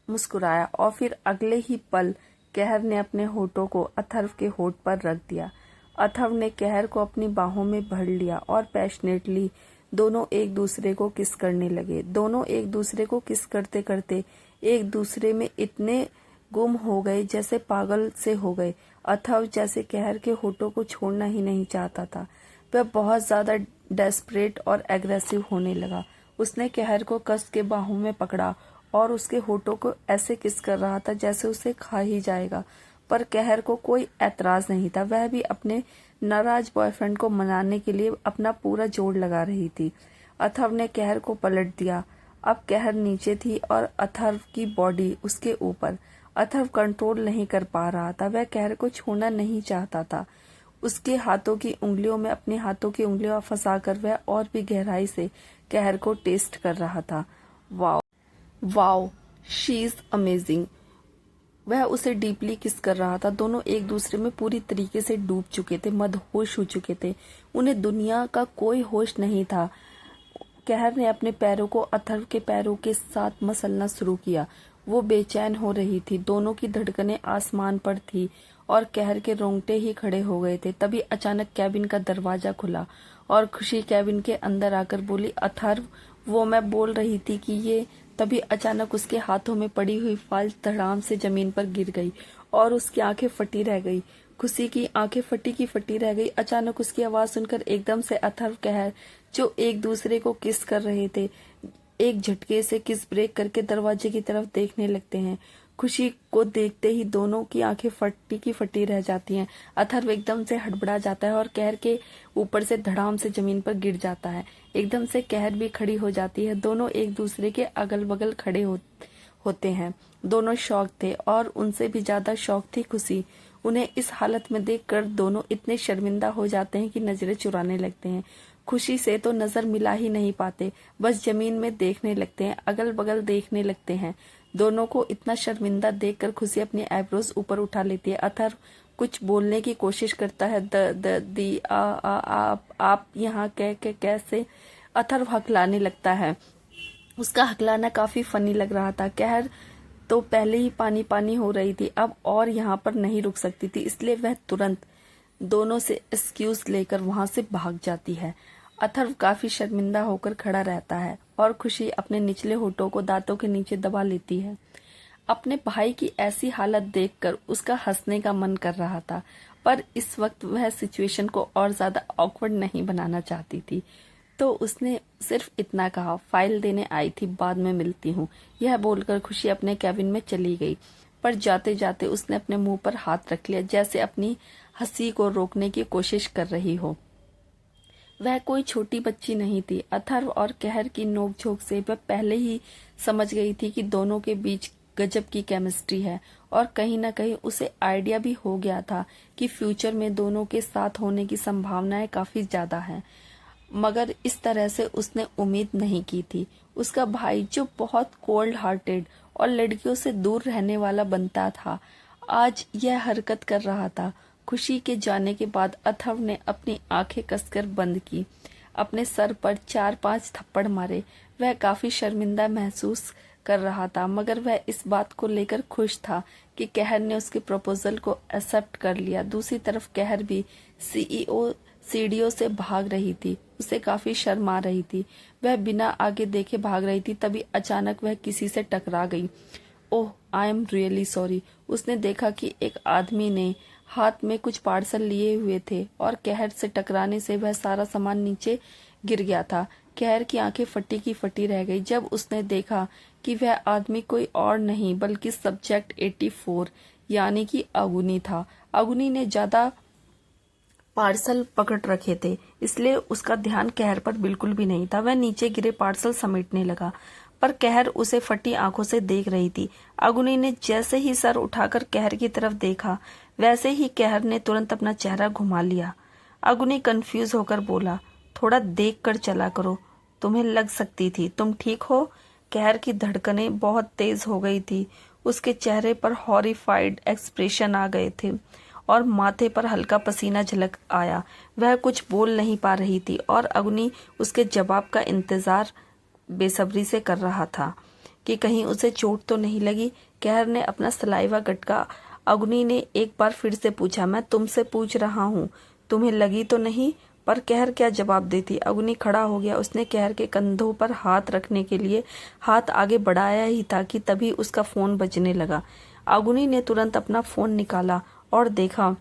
मुस्कुराया और फिर अगले ही पल कहर ने अपने होठों को अथर्व के होठ पर रख दिया। अथर्व ने कहर को अपनी बाहों में भर लिया और पैशनेटली दोनों एक दूसरे को किस करने लगे। दोनों एक दूसरे को किस करते करते एक दूसरे में इतने गुम हो गए जैसे पागल से हो गए। अथर्व जैसे कहर के होठों को छोड़ना ही नहीं चाहता था। वह बहुत ज्यादा डेस्परेट और एग्रेसिव होने लगा। उसने कहर को कस के बाहों में पकड़ा और उसके होठों को ऐसे किस कर रहा था जैसे उसे खा ही जाएगा। पर कहर को कोई ऐतराज नहीं था। वह भी अपने नाराज बॉयफ्रेंड को मनाने के लिए अपना पूरा जोर लगा रही थी। अथर्व ने कहर को पलट दिया। अब कहर नीचे थी और अथर्व की बॉडी उसके ऊपर। अथर्व कंट्रोल नहीं कर पा रहा था। वह कहर को छोड़ना नहीं चाहता था। उसके हाथों की उंगलियों में अपने हाथों की उंगलियां फंसाकर वह और भी गहराई से कहर को टेस्ट कर रहा था। Wow, she is amazing. वह उसे डीपली किस कर रहा था। दोनों एक दूसरे में पूरी तरीके से डूब चुके थे, मदहोश हो चुके थे। उन्हें दुनिया का कोई होश नहीं था। कहर ने अपने पैरों को अथर्व के पैरों के साथ मसलना शुरू किया। वो बेचैन हो रही थी। दोनों की धड़कनें आसमान पर थी और कहर के रोंगटे ही खड़े हो गए थे। तभी अचानक कैबिन का दरवाजा खुला और खुशी कैबिन के अंदर आकर बोली, अथर्व, वो मैं बोल रही थी कि ये। तभी अचानक उसके हाथों में पड़ी हुई फाइल धड़ाम से जमीन पर गिर गई और उसकी आंखें फटी रह गई। खुशी की आंखें फटी की फटी रह गई। अचानक उसकी आवाज सुनकर एकदम से अथर्व कहर, जो एक दूसरे को किस कर रहे थे, एक झटके से किस ब्रेक करके दरवाजे की तरफ देखने लगते हैं। खुशी को देखते ही दोनों की आंखें फटी की फटी रह जाती हैं। अथर्व एकदम से हड़बड़ा जाता है और कहर के ऊपर से धड़ाम से जमीन पर गिर जाता है। एकदम से कहर भी खड़ी हो जाती है। दोनों एक दूसरे के अगल बगल खड़े होते हैं। दोनों शॉक थे और उनसे भी ज्यादा शॉक थी खुशी। उन्हें इस हालत में देखकर दोनों इतने शर्मिंदा हो जाते हैं कि नजरें चुराने लगते हैं। खुशी से तो नजर मिला ही नहीं पाते, बस जमीन में देखने लगते हैं, अगल बगल देखने लगते हैं। दोनों को इतना शर्मिंदा देखकर खुशी अपनी आईब्रोज ऊपर उठा लेती है। अथर्व कुछ बोलने की कोशिश करता है। आप यहाँ कैसे? अथर्व हकलाने लगता है। उसका हकलाना काफी फनी लग रहा था। कहर तो पहले ही पानी पानी हो रही थी, अब और यहाँ पर नहीं रुक सकती थी, इसलिए वह तुरंत दोनों से एक्सक्यूज लेकर वहां से भाग जाती है। अथर्व काफी शर्मिंदा होकर खड़ा रहता है और खुशी अपने निचले होठों को दांतों के नीचे दबा लेती है। अपने भाई की ऐसी हालत देखकर उसका हंसने का मन कर रहा था, पर इस वक्त वह सिचुएशन को और ज्यादा ऑकवर्ड नहीं बनाना चाहती थी, तो उसने सिर्फ इतना कहा, फाइल देने आई थी, बाद में मिलती हूँ। यह बोलकर खुशी अपने कैबिन में चली गई, पर जाते जाते उसने अपने मुंह पर हाथ रख लिया, जैसे अपनी हंसी को रोकने की कोशिश कर रही हो। वह कोई छोटी बच्ची नहीं थी। अथर्व और कहर की नोकझोंक से वह पहले ही समझ गई थी कि दोनों के बीच गजब की केमिस्ट्री है, और कहीं न कहीं उसे आइडिया भी हो गया था कि फ्यूचर में दोनों के साथ होने की संभावनाएं काफी ज्यादा हैं। मगर इस तरह से उसने उम्मीद नहीं की थी। उसका भाई, जो बहुत कोल्ड हार्टेड और लड़कियों से दूर रहने वाला बनता था, आज यह हरकत कर रहा था। खुशी के जाने के बाद अथर्व ने अपनी आंखें कसकर बंद की, अपने सर पर 4-5 थप्पड़ मारे। वह काफी शर्मिंदा महसूस कर रहा था, मगर वह इस बात को लेकर खुश था कि कहर ने उसके प्रपोजल को एक्सेप्ट कर लिया। दूसरी तरफ कहर भी सीढ़ियों से भाग रही थी। उसे काफी शर्म आ रही थी। वह बिना आगे देखे भाग रही थी, तभी अचानक वह किसी से टकरा गई। ओह, आई एम रियली सॉरी। उसने देखा कि एक आदमी ने हाथ में कुछ पार्सल लिए हुए थे, और कहर से टकराने से वह सारा सामान नीचे गिर गया था। कहर की आंखें फटी की फटी रह गई जब उसने देखा कि वह आदमी कोई और नहीं बल्कि सब्जेक्ट 84 यानी कि अगुनी था। अगुनी ने ज्यादा पार्सल पकड़ रखे थे, इसलिए उसका ध्यान कहर पर बिल्कुल भी नहीं था। वह नीचे गिरे पार्सल समेटने लगा, पर कहर उसे फटी आंखों से देख रही थी। अगुनी ने जैसे ही सर उठाकर कहर की तरफ देखा, वैसे ही कहर ने तुरंत अपना चेहरा घुमा लिया। अगुनी कंफ्यूज होकर बोला, थोड़ा देख कर चला करो, तुम्हें लग सकती थी। तुम ठीक हो? कहर की धड़कनें बहुत तेज हो गई थी। उसके चेहरे पर हॉरिफाइड एक्सप्रेशन आ गए थे और माथे पर हल्का पसीना झलक आया। वह कुछ बोल नहीं पा रही थी और अग्नि उसके जवाब का इंतजार बेसब्री से कर रहा था कि कहीं उसे चोट तो नहीं लगी। कहर ने अपना सलाइवा गटका। अग्नि ने एक बार फिर से पूछा, मैं तुमसे पूछ रहा हूँ, तुम्हें लगी तो नहीं? पर कहर क्या जवाब देती। अग्नि खड़ा हो गया। उसने कहर के कंधों पर हाथ रखने के लिए हाथ आगे बढ़ाया ही था कि तभी उसका फोन बजने लगा। अग्नि ने तुरंत अपना फोन निकाला और देखा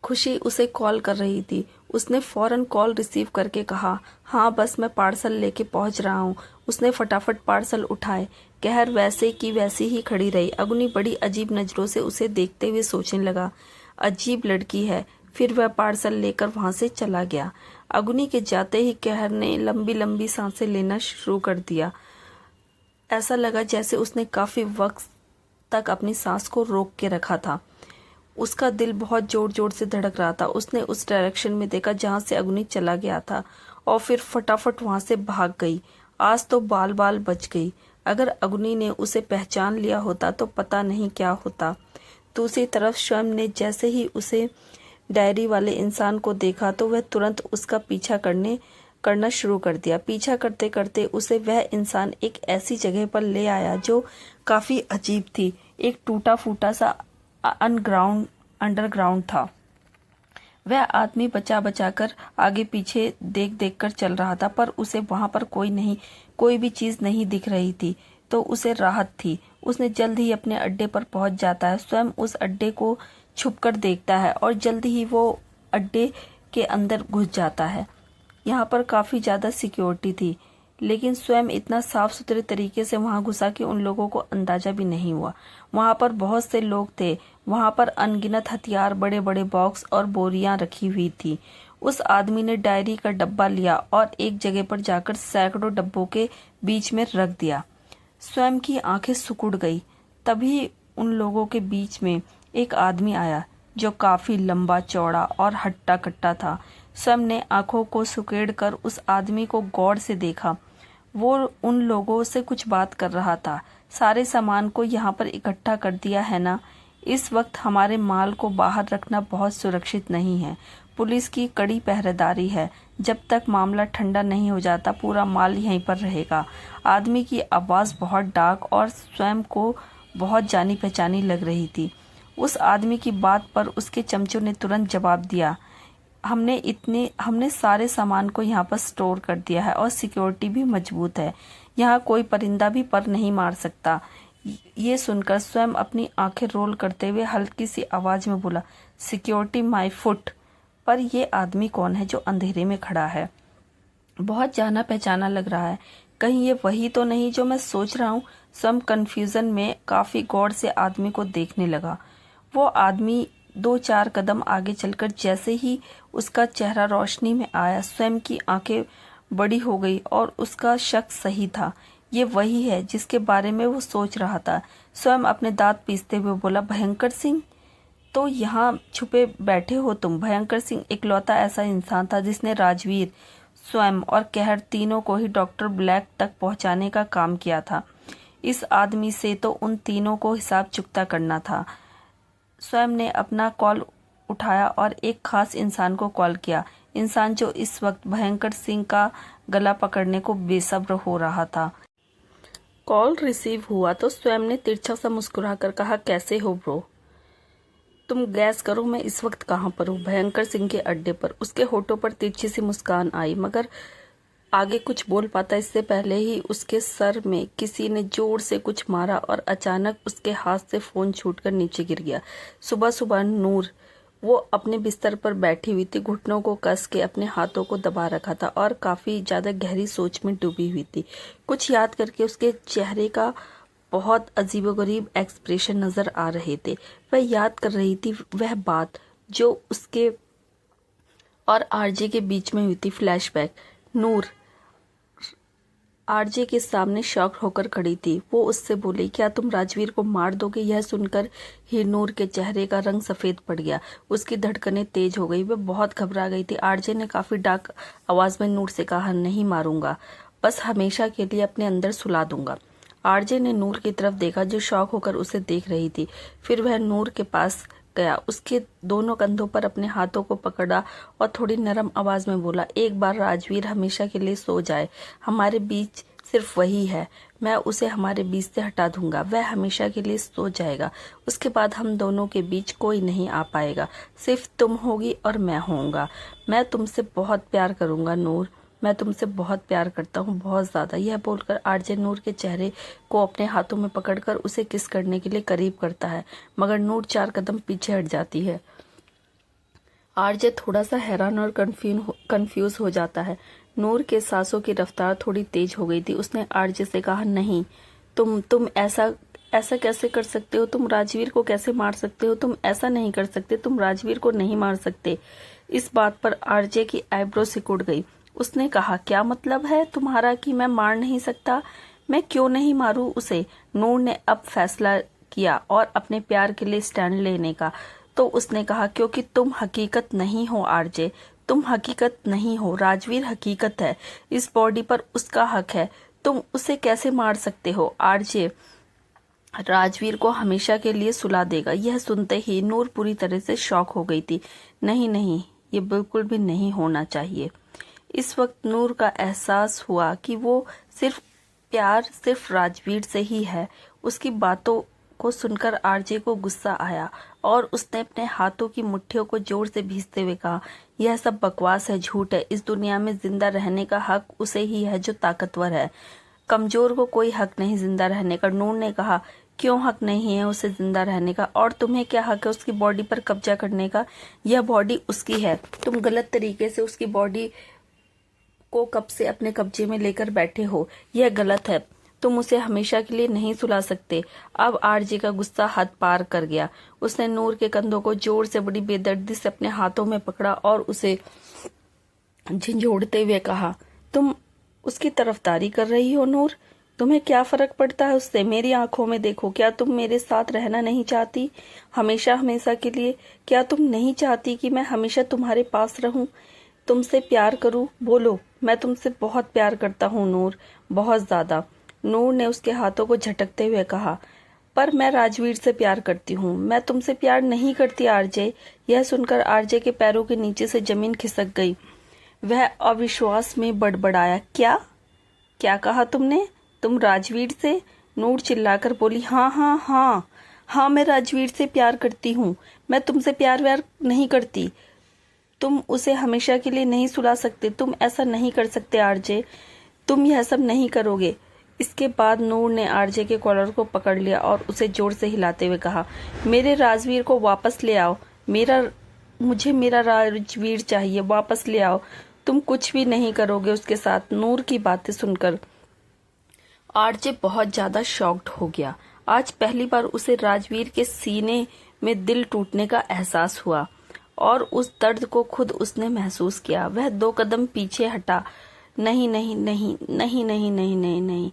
खुशी उसे कॉल कर रही थी। उसने फौरन कॉल रिसीव करके कहा, हाँ बस मैं पार्सल लेके पहुंच रहा हूँ। उसने फटाफट पार्सल उठाए। कहर वैसे की वैसी ही खड़ी रही। अग्नि बड़ी अजीब नजरों से उसे देखते हुए सोचने लगा, अजीब लड़की है। फिर वह पार्सल लेकर वहां से चला गया। अग्नि के जाते ही कहर ने लंबी लंबी सांसें लेना शुरू कर दिया। ऐसा लगा जैसे उसने काफी वक्त तक अपनी सांस को रोक के रखा था। उसका दिल बहुत जोर जोर से धड़क रहा था। उसने उस डायरेक्शन में देखा जहां से अग्नि चला गया था और फिर फटाफट वहां से भाग गई। आज तो बाल बाल बच गई। अगर अग्नि ने उसे पहचान लिया होता तो पता नहीं क्या होता। दूसरी तरफ स्वयं ने जैसे ही उसे डायरी वाले इंसान को देखा तो वह तुरंत उसका पीछा करना शुरू कर दिया। पीछा करते करते उसे वह इंसान एक ऐसी जगह पर ले आया जो काफी अजीब थी। एक टूटा फूटा सा अंडरग्राउंड था। वह आदमी बचा बचा कर आगे पीछे देख देख कर चल रहा था, पर उसे वहां पर कोई भी चीज नहीं दिख रही थी, तो उसे राहत थी। उसने जल्द ही अपने अड्डे पर पहुंच जाता है। स्वयं उस अड्डे को छुपकर देखता है और जल्द ही वो अड्डे के अंदर घुस जाता है। यहाँ पर काफी ज्यादा सिक्योरिटी थी, लेकिन स्वयं इतना साफ सुथरे तरीके से वहां घुसा कि उन लोगों को अंदाजा भी नहीं हुआ। वहां पर बहुत से लोग थे। वहां पर अनगिनत हथियार, बड़े बड़े बॉक्स और बोरियां रखी हुई थी। उस आदमी ने डायरी का डब्बा लिया और एक जगह पर जाकर सैकड़ों डब्बों के बीच में रख दिया। स्वयं की आंखें सिकुड़ गई। तभी उन लोगों के बीच में एक आदमी आया जो काफी लंबा चौड़ा और हट्टा कट्टा था। स्वयं ने आंखों को सुकेड़ कर उस आदमी को गौर से देखा। वो उन लोगों से कुछ बात कर रहा था। सारे सामान को यहाँ पर इकट्ठा कर दिया है ना? इस वक्त हमारे माल को बाहर रखना बहुत सुरक्षित नहीं है। पुलिस की कड़ी पहरेदारी है। जब तक मामला ठंडा नहीं हो जाता पूरा माल यहीं पर रहेगा। आदमी की आवाज बहुत डार्क और स्वयं को बहुत जानी पहचानी लग रही थी। उस आदमी की बात पर उसके चमचों ने तुरंत जवाब दिया, हमने सारे सामान को यहाँ पर स्टोर कर दिया है और सिक्योरिटी भी मजबूत है। यहाँ कोई परिंदा भी पर नहीं मार सकता। ये सुनकर स्वयं अपनी आंखें रोल करते हुए हल्की सी आवाज में बोला, सिक्योरिटी माय फुट। पर यह आदमी कौन है जो अंधेरे में खड़ा है? बहुत जाना पहचाना लग रहा है। कहीं ये वही तो नहीं जो मैं सोच रहा हूँ? स्वयं कंफ्यूजन में काफी गौर से आदमी को देखने लगा। वो आदमी 2-4 कदम आगे चलकर जैसे ही उसका चेहरा रोशनी में आया, स्वयं की आंखें बड़ी हो गई और उसका शक सही था। ये वही है जिसके बारे में वो सोच रहा था। स्वयं अपने दांत पीसते हुए बोला, भयंकर सिंह, तो यहाँ छुपे बैठे हो तुम। भयंकर सिंह इकलौता ऐसा इंसान था जिसने राजवीर, स्वयं और कहर तीनों को ही डॉक्टर ब्लैक तक पहुंचाने का काम किया था। इस आदमी से तो उन तीनों को हिसाब चुकता करना था। स्वयं ने अपना कॉल उठाया और एक खास इंसान को कॉल किया, इंसान जो इस वक्त भयंकर सिंह का गला पकड़ने को बेसब्र हो रहा था। कॉल रिसीव हुआ तो स्वयं ने तिरछा सा मुस्कुराकर कहा, कैसे हो ब्रो? तुम गैस करो मैं इस वक्त कहाँ पर हूँ? भयंकर सिंह के अड्डे पर। उसके होठों पर तिरछी सी मुस्कान आई, मगर आगे कुछ बोल पाता इससे पहले ही उसके सर में किसी ने जोर से कुछ मारा और अचानक उसके हाथ से फोन छूटकर नीचे गिर गया। सुबह सुबह नूर, वो अपने बिस्तर पर बैठी हुई थी, घुटनों को कस के अपने हाथों को दबा रखा था और काफी ज्यादा गहरी सोच में डूबी हुई थी। कुछ याद करके उसके चेहरे का बहुत अजीबोगरीब एक्सप्रेशन नजर आ रहे थे। वह याद कर रही थी वह बात जो उसके और आरजे के बीच में हुई थी। फ्लैशबैक। नूर आरजे के सामने शॉक होकर खड़ी थी। वो उससे बोली, क्या तुम राजवीर को मार दोगे? यह सुनकर ही नूर के चेहरे का रंग सफेद पड़ गया। उसकी धड़कनें तेज हो गई। वह बहुत घबरा गई थी। आरजे ने काफी डार्क आवाज में नूर से कहा, नहीं मारूंगा, बस हमेशा के लिए अपने अंदर सुला दूंगा। आरजे ने नूर की तरफ देखा जो शॉक होकर उसे देख रही थी। फिर वह नूर के पास गया, उसके दोनों कंधों पर अपने हाथों को पकड़ा और थोड़ी नरम आवाज में बोला, एक बार राजवीर हमेशा के लिए सो जाए, हमारे बीच सिर्फ वही है, मैं उसे हमारे बीच से हटा दूंगा, वह हमेशा के लिए सो जाएगा। उसके बाद हम दोनों के बीच कोई नहीं आ पाएगा, सिर्फ तुम होगी और मैं होऊंगा। मैं तुमसे बहुत प्यार करूंगा नूर, मैं तुमसे बहुत प्यार करता हूँ, बहुत ज्यादा। यह बोलकर आरजे नूर के चेहरे को अपने हाथों में पकड़कर उसे किस करने के लिए करीब करता है, मगर नूर 4 कदम पीछे हट जाती है। आरजे थोड़ा सा हैरान और कंफ्यूज हो जाता है। नूर के सांसों की रफ्तार थोड़ी तेज हो गई थी। उसने आरजे से कहा, नहीं, तुम ऐसा कैसे कर सकते हो? तुम राजवीर को कैसे मार सकते हो? तुम ऐसा नहीं कर सकते, तुम राजवीर को नहीं मार सकते। इस बात पर आरजे की आईब्रो सिकुड़ गई। उसने कहा, क्या मतलब है तुम्हारा कि मैं मार नहीं सकता? मैं क्यों नहीं मारूं उसे? नूर ने अब फैसला किया और अपने प्यार के लिए स्टैंड लेने का। तो उसने कहा, क्योंकि तुम हकीकत नहीं हो आरजे, तुम हकीकत नहीं हो, राजवीर हकीकत है, इस बॉडी पर उसका हक है, तुम उसे कैसे मार सकते हो? आरजे राजवीर को हमेशा के लिए सुला देगा। यह सुनते ही नूर पूरी तरह से शॉक हो गई थी। नहीं नहीं, ये बिल्कुल भी नहीं होना चाहिए। इस वक्त नूर का एहसास हुआ कि वो प्यार सिर्फ राजवीर से ही है। उसकी बातों को सुनकर आरजे को गुस्सा आया और उसने अपने हाथों की मुट्ठियों को जोर से भींचते हुए कहा, यह सब बकवास है, झूठ है। इस दुनिया में जिंदा रहने का हक उसे ही है जो ताकतवर है, कमजोर को कोई हक नहीं जिंदा रहने का। नूर ने कहा, क्यों हक नहीं है उसे जिंदा रहने का? और तुम्हें क्या हक है उसकी बॉडी पर कब्जा करने का? यह बॉडी उसकी है, तुम गलत तरीके से उसकी बॉडी को कब से अपने कब्जे में लेकर बैठे हो। यह गलत है, तुम उसे हमेशा के लिए नहीं सुला सकते। अब आरजे का गुस्सा हद पार कर गया। उसने नूर के कंधों को जोर से बड़ी बेदर्दी से अपने हाथों में पकड़ा और उसे झंझोड़ते हुए कहा, तुम उसकी तरफदारी कर रही हो नूर? तुम्हें क्या फर्क पड़ता है उससे? मेरी आंखों में देखो, क्या तुम मेरे साथ रहना नहीं चाहती हमेशा हमेशा के लिए? क्या तुम नहीं चाहती कि मैं हमेशा तुम्हारे पास रहूं, तुमसे प्यार करूं? बोलो, मैं तुमसे बहुत प्यार करता हूं नूर, बहुत ज्यादा। नूर ने उसके हाथों को झटकते हुए कहा, पर मैं राजवीर से प्यार करती हूँ, मैं तुमसे प्यार नहीं करती आरजे। यह सुनकर आरजे के पैरों के नीचे से जमीन खिसक गई। वह अविश्वास में बड़बड़ाया, क्या क्या कहा तुमने? तुम राजवीर से? नूर चिल्लाकर बोली, हाँ हाँ हाँ हाँ, मैं राजवीर से प्यार करती हूँ, मैं तुमसे प्यार व्यार नहीं करती। तुम उसे हमेशा के लिए नहीं सुला सकते, तुम ऐसा नहीं कर सकते आरजे, तुम यह सब नहीं करोगे। इसके बाद नूर ने आरजे के कॉलर को पकड़ लिया और उसे जोर से हिलाते हुए कहा, मेरे राजवीर को वापस ले आओ, मुझे मेरा राजवीर चाहिए, वापस ले आओ। तुम कुछ भी नहीं करोगे उसके साथ। नूर की बातें सुनकर आरजे बहुत ज्यादा शॉक्ड हो गया। आज पहली बार उसे राजवीर के सीने में दिल टूटने का एहसास हुआ और उस दर्द को खुद उसने महसूस किया। वह 2 कदम पीछे हटा। नहीं नहीं नहीं नहीं नहीं नहीं नहीं नहीं।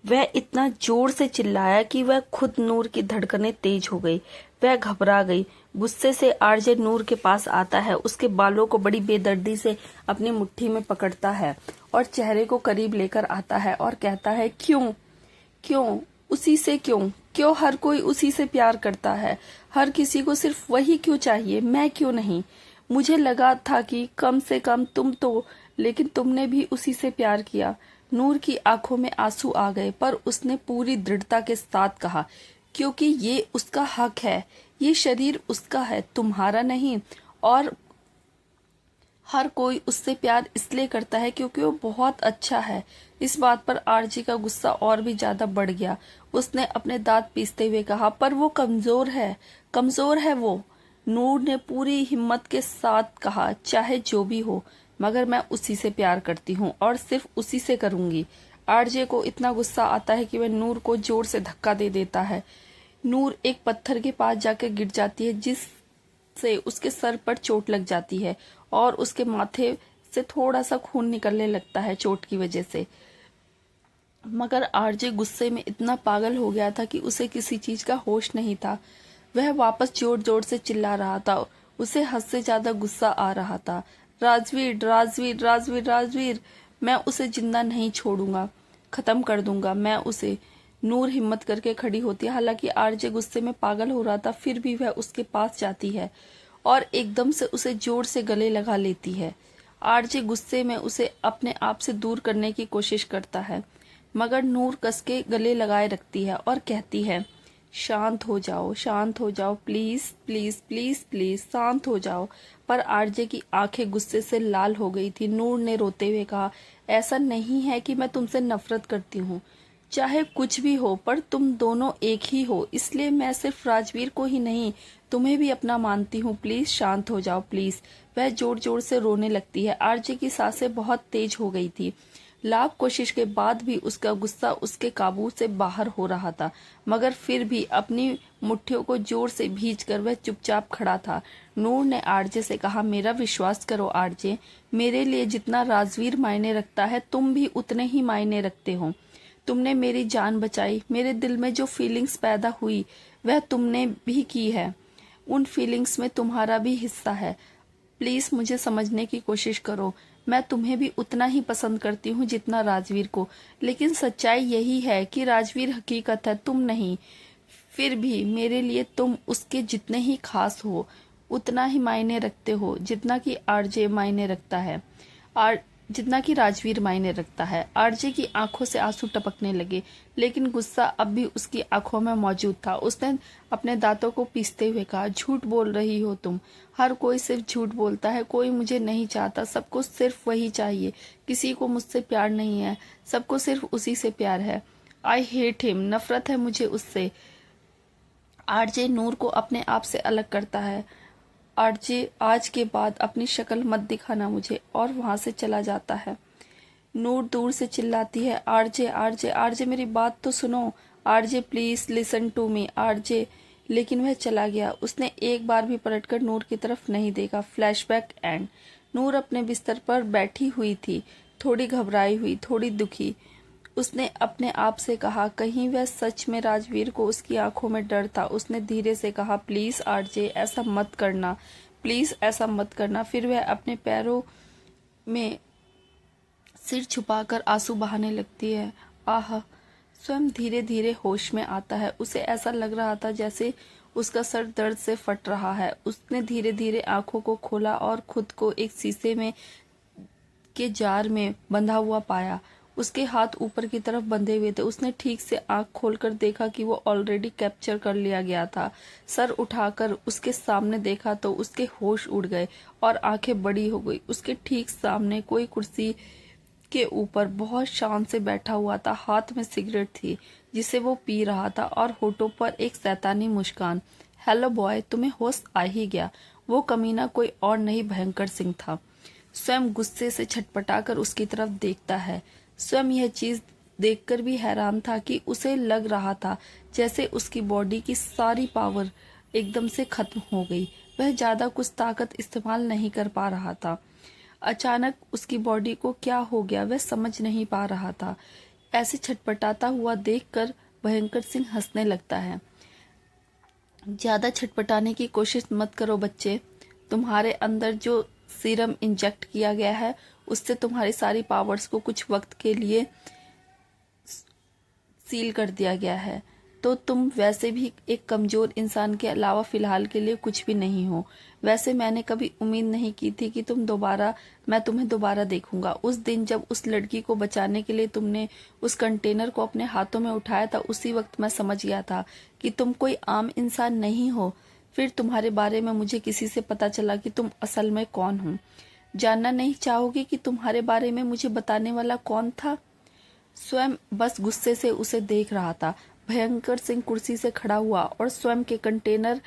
वह इतना जोर से चिल्लाया कि वह खुद नूर की धड़कनें तेज हो गई। वह घबरा गई। गुस्से से आरजे नूर के पास आता है, उसके बालों को बड़ी बेदर्दी से अपनी मुट्ठी में पकड़ता है और चेहरे को करीब लेकर आता है और कहता है, क्यों क्यों उसी से क्यों हर कोई उसी से प्यार करता है। हर किसी को सिर्फ वही क्यों चाहिए, मैं क्यों नहीं। मुझे लगा था कि कम से कम तुम तो, लेकिन तुमने भी उसी से प्यार किया। नूर की आंखों में आंसू आ गए, पर उसने पूरी दृढ़ता के साथ कहा, क्योंकि ये उसका हक है, ये शरीर उसका है, तुम्हारा नहीं। और हर कोई उससे प्यार इसलिए करता है क्योंकि वो बहुत अच्छा है। इस बात पर आरजी का गुस्सा और भी ज्यादा बढ़ गया। उसने अपने दांत पीसते हुए कहा, पर वो कमजोर है वो। नूर ने पूरी हिम्मत के साथ कहा, चाहे जो भी हो, मगर मैं उसी से प्यार करती हूँ और सिर्फ उसी से करूंगी। आरजे को इतना गुस्सा आता है कि वह नूर को जोर से धक्का दे देता है। नूर एक पत्थर के पास जाकर गिर जाती है, जिससे उसके सर पर चोट लग जाती है और उसके माथे से थोड़ा सा खून निकलने लगता है चोट की वजह से। मगर आरजे गुस्से में इतना पागल हो गया था कि उसे किसी चीज का होश नहीं था। वह वापस जोर जोर से चिल्ला रहा था। उसे हद से ज्यादा गुस्सा आ रहा था। राजवीर राजवीर राजवीर राजवीर, मैं उसे जिंदा नहीं छोड़ूंगा, खत्म कर दूंगा मैं उसे। नूर हिम्मत करके खड़ी होती है। हालांकि आरजे गुस्से में पागल हो रहा था, फिर भी वह उसके पास जाती है और एकदम से उसे जोर से गले लगा लेती है। आरजे गुस्से में उसे अपने आप से दूर करने की कोशिश करता है, मगर नूर कस के गले लगाए रखती है और कहती है, शांत हो जाओ, प्लीज प्लीज प्लीज प्लीज शांत हो जाओ। पर आरजे की आंखें गुस्से से लाल हो गई थी। नूर ने रोते हुए कहा, ऐसा नहीं है कि मैं तुमसे नफरत करती हूँ, चाहे कुछ भी हो, पर तुम दोनों एक ही हो, इसलिए मैं सिर्फ राजवीर को ही नहीं, तुम्हें भी अपना मानती हूँ। प्लीज शांत हो जाओ, प्लीज। वह जोर जोर से रोने लगती है। आरजे की सांसें बहुत तेज हो गई थी। लाख कोशिश के बाद भी उसका गुस्सा उसके काबू से बाहर हो रहा था, मगर फिर भी अपनी मुट्ठियों को जोर से भींचकर वह चुपचाप खड़ा था। नूर ने आरजे से कहा, मेरा विश्वास करो आरजे, मेरे लिए जितना राजवीर मायने रखता है, तुम भी उतने ही मायने रखते हो। तुमने मेरी जान बचाई, मेरे दिल में जो फीलिंग्स पैदा हुई वह तुमने भी की है, उन फीलिंग्स में तुम्हारा भी हिस्सा है। प्लीज मुझे समझने की कोशिश करो। मैं तुम्हें भी उतना ही पसंद करती हूँ जितना राजवीर को, लेकिन सच्चाई यही है कि राजवीर हकीकत है, तुम नहीं। फिर भी मेरे लिए तुम उसके जितने ही खास हो, उतना ही मायने रखते हो जितना कि आरजे मायने रखता है, जितना कि राजवीर मायने रखता है। आरजे की आंखों से आंसू टपकने लगे, लेकिन गुस्सा अब भी उसकी आंखों में मौजूद था। उसने अपने दांतों को पीसते हुए कहा, झूठ बोल रही हो तुम। हर कोई सिर्फ झूठ बोलता है। कोई मुझे नहीं चाहता, सबको सिर्फ वही चाहिए। किसी को मुझसे प्यार नहीं है, सबको सिर्फ उसी से प्यार है। आई हेट हिम, नफरत है मुझे उससे। आरजे नूर को अपने आप से अलग करता है। आरजे, आज के बाद अपनी शक्ल मत दिखाना मुझे, और वहां से चला जाता है। नूर दूर से चिल्लाती है, आरजे आरजे आरजे, मेरी बात तो सुनो। RJ please listen to me RJ. लेकिन वह चला गया। उसने एक बार भी पलटकर नूर की तरफ नहीं देखा। Flashback and. नूर अपने बिस्तर पर बैठी हुई थी, थोड़ी घबराई हुई, थोड़ी दुखी। उसने अपने आप से कहा, कहीं वह सच में राजवीर को उसकी आंखों में डर था। उसने धीरे से कहा, प्लीज आरजे, ऐसा मत करना, प्लीज ऐसा मत करना। फिर वह अपने पैरों में सिर छुपाकर आंसू बहाने लगती है। आह। स्वयं धीरे धीरे होश में आता है। उसे ऐसा लग रहा था जैसे उसका सर दर्द से फट रहा है। उसने धीरे धीरे आंखों को खोला और खुद को एक शीशे में के जार में बंधा हुआ पाया। उसके हाथ ऊपर की तरफ बंधे हुए थे। उसने ठीक से आंख खोलकर देखा कि वो ऑलरेडी कैप्चर कर लिया गया था। सर उठाकर उसके सामने देखा तो उसके होश उड़ गए और आंखें बड़ी हो गई। उसके ठीक सामने कोई कुर्सी के ऊपर बहुत शान से बैठा हुआ था। हाथ में सिगरेट थी जिसे वो पी रहा था और होठों पर एक शैतानी मुस्कान। हेलो बॉय, तुम्हें होश आ ही गया। वो कमीना कोई और नहीं, भयंकर सिंह था। स्वयं गुस्से से छटपटाकर उसकी तरफ देखता है। स्वयं यह चीज देखकर भी हैरान था कि उसे लग रहा था जैसे उसकी बॉडी की सारी पावर एकदम से खत्म हो गई। वह ज्यादा कुछ ताकत इस्तेमाल नहीं कर पा रहा था। अचानक उसकी बॉडी को क्या हो गया वह समझ नहीं पा रहा था। ऐसे छटपटाता हुआ देखकर भयंकर सिंह हंसने लगता है। ज्यादा छटपटाने की कोशिश मत करो बच्चे। तुम्हारे अंदर जो सीरम इंजेक्ट किया गया है उससे तुम्हारी सारी पावर्स को कुछ वक्त के लिए सील कर दिया गया है। तो तुम वैसे भी एक कमजोर इंसान के अलावा फिलहाल के लिए कुछ भी नहीं हो। वैसे मैंने कभी उम्मीद नहीं की थी कि मैं तुम्हें दोबारा देखूंगा। उस दिन जब उस लड़की को बचाने के लिए तुमने उस कंटेनर को अपने हाथों में उठाया था, उसी वक्त मैं समझ गया था कि तुम कोई आम इंसान नहीं हो। फिर तुम्हारे बारे में मुझे किसी से पता चला कि तुम असल में कौन हो। जानना नहीं चाहोगे कि तुम्हारे बारे में मुझे बताने वाला कौन था? स्वयं बस गुस्से से उसे देख रहा था। भयंकर सिंह कुर्सी से खड़ा हुआ और स्वयं के कंटेनर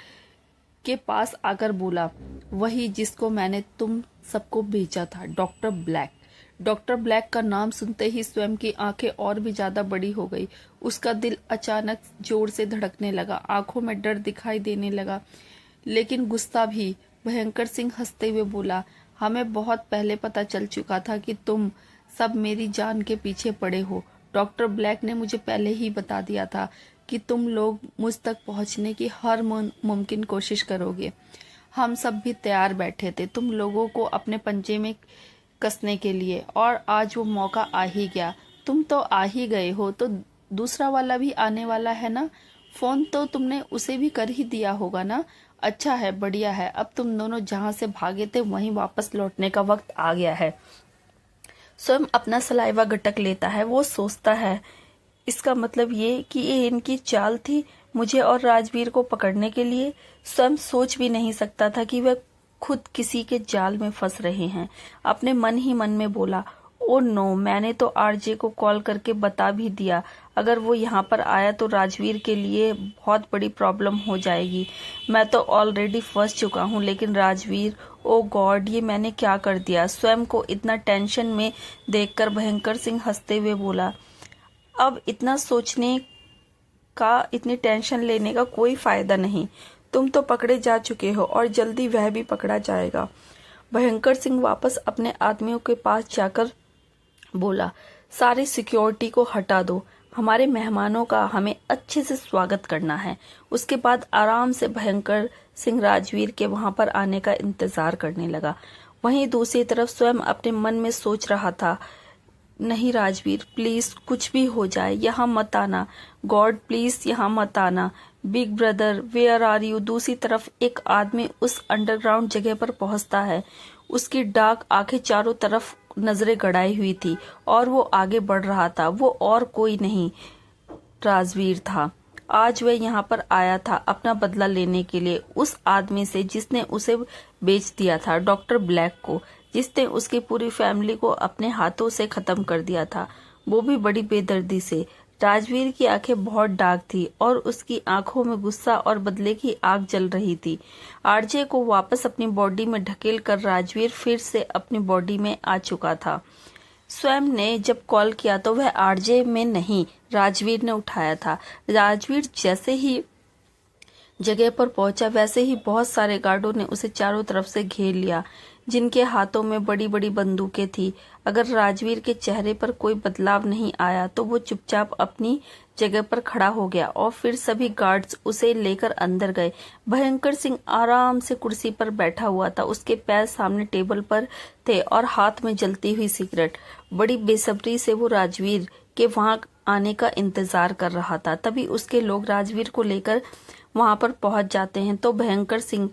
के पास आकर बोला, वही जिसको मैंने तुम सबको भेजा था, डॉक्टर ब्लैक। डॉक्टर ब्लैक का नाम सुनते ही स्वयं की आंखें और भी ज्यादा बड़ी हो गई। उसका दिल अचानक जोर से धड़कने लगा, आंखों में डर दिखाई देने लगा, लेकिन गुस्सा भी। भयंकर सिंह हंसते हुए बोला, हमें बहुत पहले पता चल चुका था कि तुम सब मेरी जान के पीछे पड़े हो। डॉक्टर ब्लैक ने मुझे पहले ही बता दिया था कि तुम लोग मुझ तक पहुंचने की हर मुमकिन कोशिश करोगे। हम सब भी तैयार बैठे थे तुम लोगों को अपने पंजे में कसने के लिए, और आज वो मौका आ ही गया। तुम तो आ ही गए हो तो दूसरा वाला भी आने वाला है ना। फोन तो तुमने उसे भी कर ही दिया होगा ना। अच्छा है, बढ़िया है। अब तुम दोनों जहां से भागे थे वहीं वापस लौटने का वक्त आ गया है। स्वयं अपना सलाइवा गटक लेता है। वो सोचता है, इसका मतलब ये कि ये इनकी चाल थी मुझे और राजवीर को पकड़ने के लिए। स्वयं सोच भी नहीं सकता था कि वह खुद किसी के जाल में फंस रहे हैं। अपने मन ही मन में बोला, ओ नो, मैंने तो आरजे को कॉल करके बता भी दिया। अगर वो यहाँ पर आया तो राजवीर के लिए बहुत बड़ी प्रॉब्लम हो जाएगी। मैं तो ऑलरेडी फंस चुका हूँ, लेकिन राजवीर, ओ गॉड, ये मैंने क्या कर दिया। स्वयं को इतना टेंशन में देखकर भयंकर सिंह हंसते हुए बोला, अब इतना सोचने का, इतनी टेंशन लेने का कोई फायदा नहीं। तुम तो पकड़े जा चुके हो और जल्दी वह भी पकड़ा जाएगा। भयंकर सिंह वापस अपने आदमियों के पास जाकर बोला, सारी सिक्योरिटी को हटा दो, हमारे मेहमानों का हमें अच्छे से स्वागत करना है। उसके बाद आराम से भयंकर सिंह राजवीर के वहां पर आने का इंतजार करने लगा। वहीं दूसरी तरफ स्वयं अपने मन में सोच रहा था, नहीं राजवीर, प्लीज कुछ भी हो जाए यहाँ मत आना। गॉड प्लीज यहाँ मत आना। Big brother, where are you. दूसरी तरफ एक आदमी उस अंडरग्राउंड जगह पर पहुंचता है। उसकी डार्क आंखें चारों तरफ नजरें गड़ाई हुई थी और वो आगे बढ़ रहा था। वो और कोई नहीं, राजवीर था। आज वह यहाँ पर आया था अपना बदला लेने के लिए, उस आदमी से जिसने उसे बेच दिया था, डॉक्टर ब्लैक को, जिसने उसकी पूरी फैमिली को अपने हाथों से खत्म कर दिया था, वो भी बड़ी बेदर्दी से। राजवीर की आंखें बहुत डार्क थी और उसकी आंखों में गुस्सा और बदले की आग जल रही थी। आरजे को वापस अपनी बॉडी में ढकेल कर राजवीर फिर से अपनी बॉडी में आ चुका था। स्वयं ने जब कॉल किया तो वह आरजे में नहीं, राजवीर ने उठाया था। राजवीर जैसे ही जगह पर पहुंचा वैसे ही बहुत सारे गार्डों ने उसे चारों तरफ से घेर लिया, जिनके हाथों में बड़ी बड़ी बंदूकें थी। अगर राजवीर के चेहरे पर कोई बदलाव नहीं आया तो वो चुपचाप अपनी जगह पर खड़ा हो गया और फिर सभी गार्ड्स उसे लेकर अंदर गए। भयंकर सिंह आराम से कुर्सी पर बैठा हुआ था। उसके पैर सामने टेबल पर थे और हाथ में जलती हुई सिगरेट। बड़ी बेसब्री से वो राजवीर के वहां आने का इंतजार कर रहा था। तभी उसके लोग राजवीर को लेकर वहां पर पहुंच जाते हैं तो भयंकर सिंह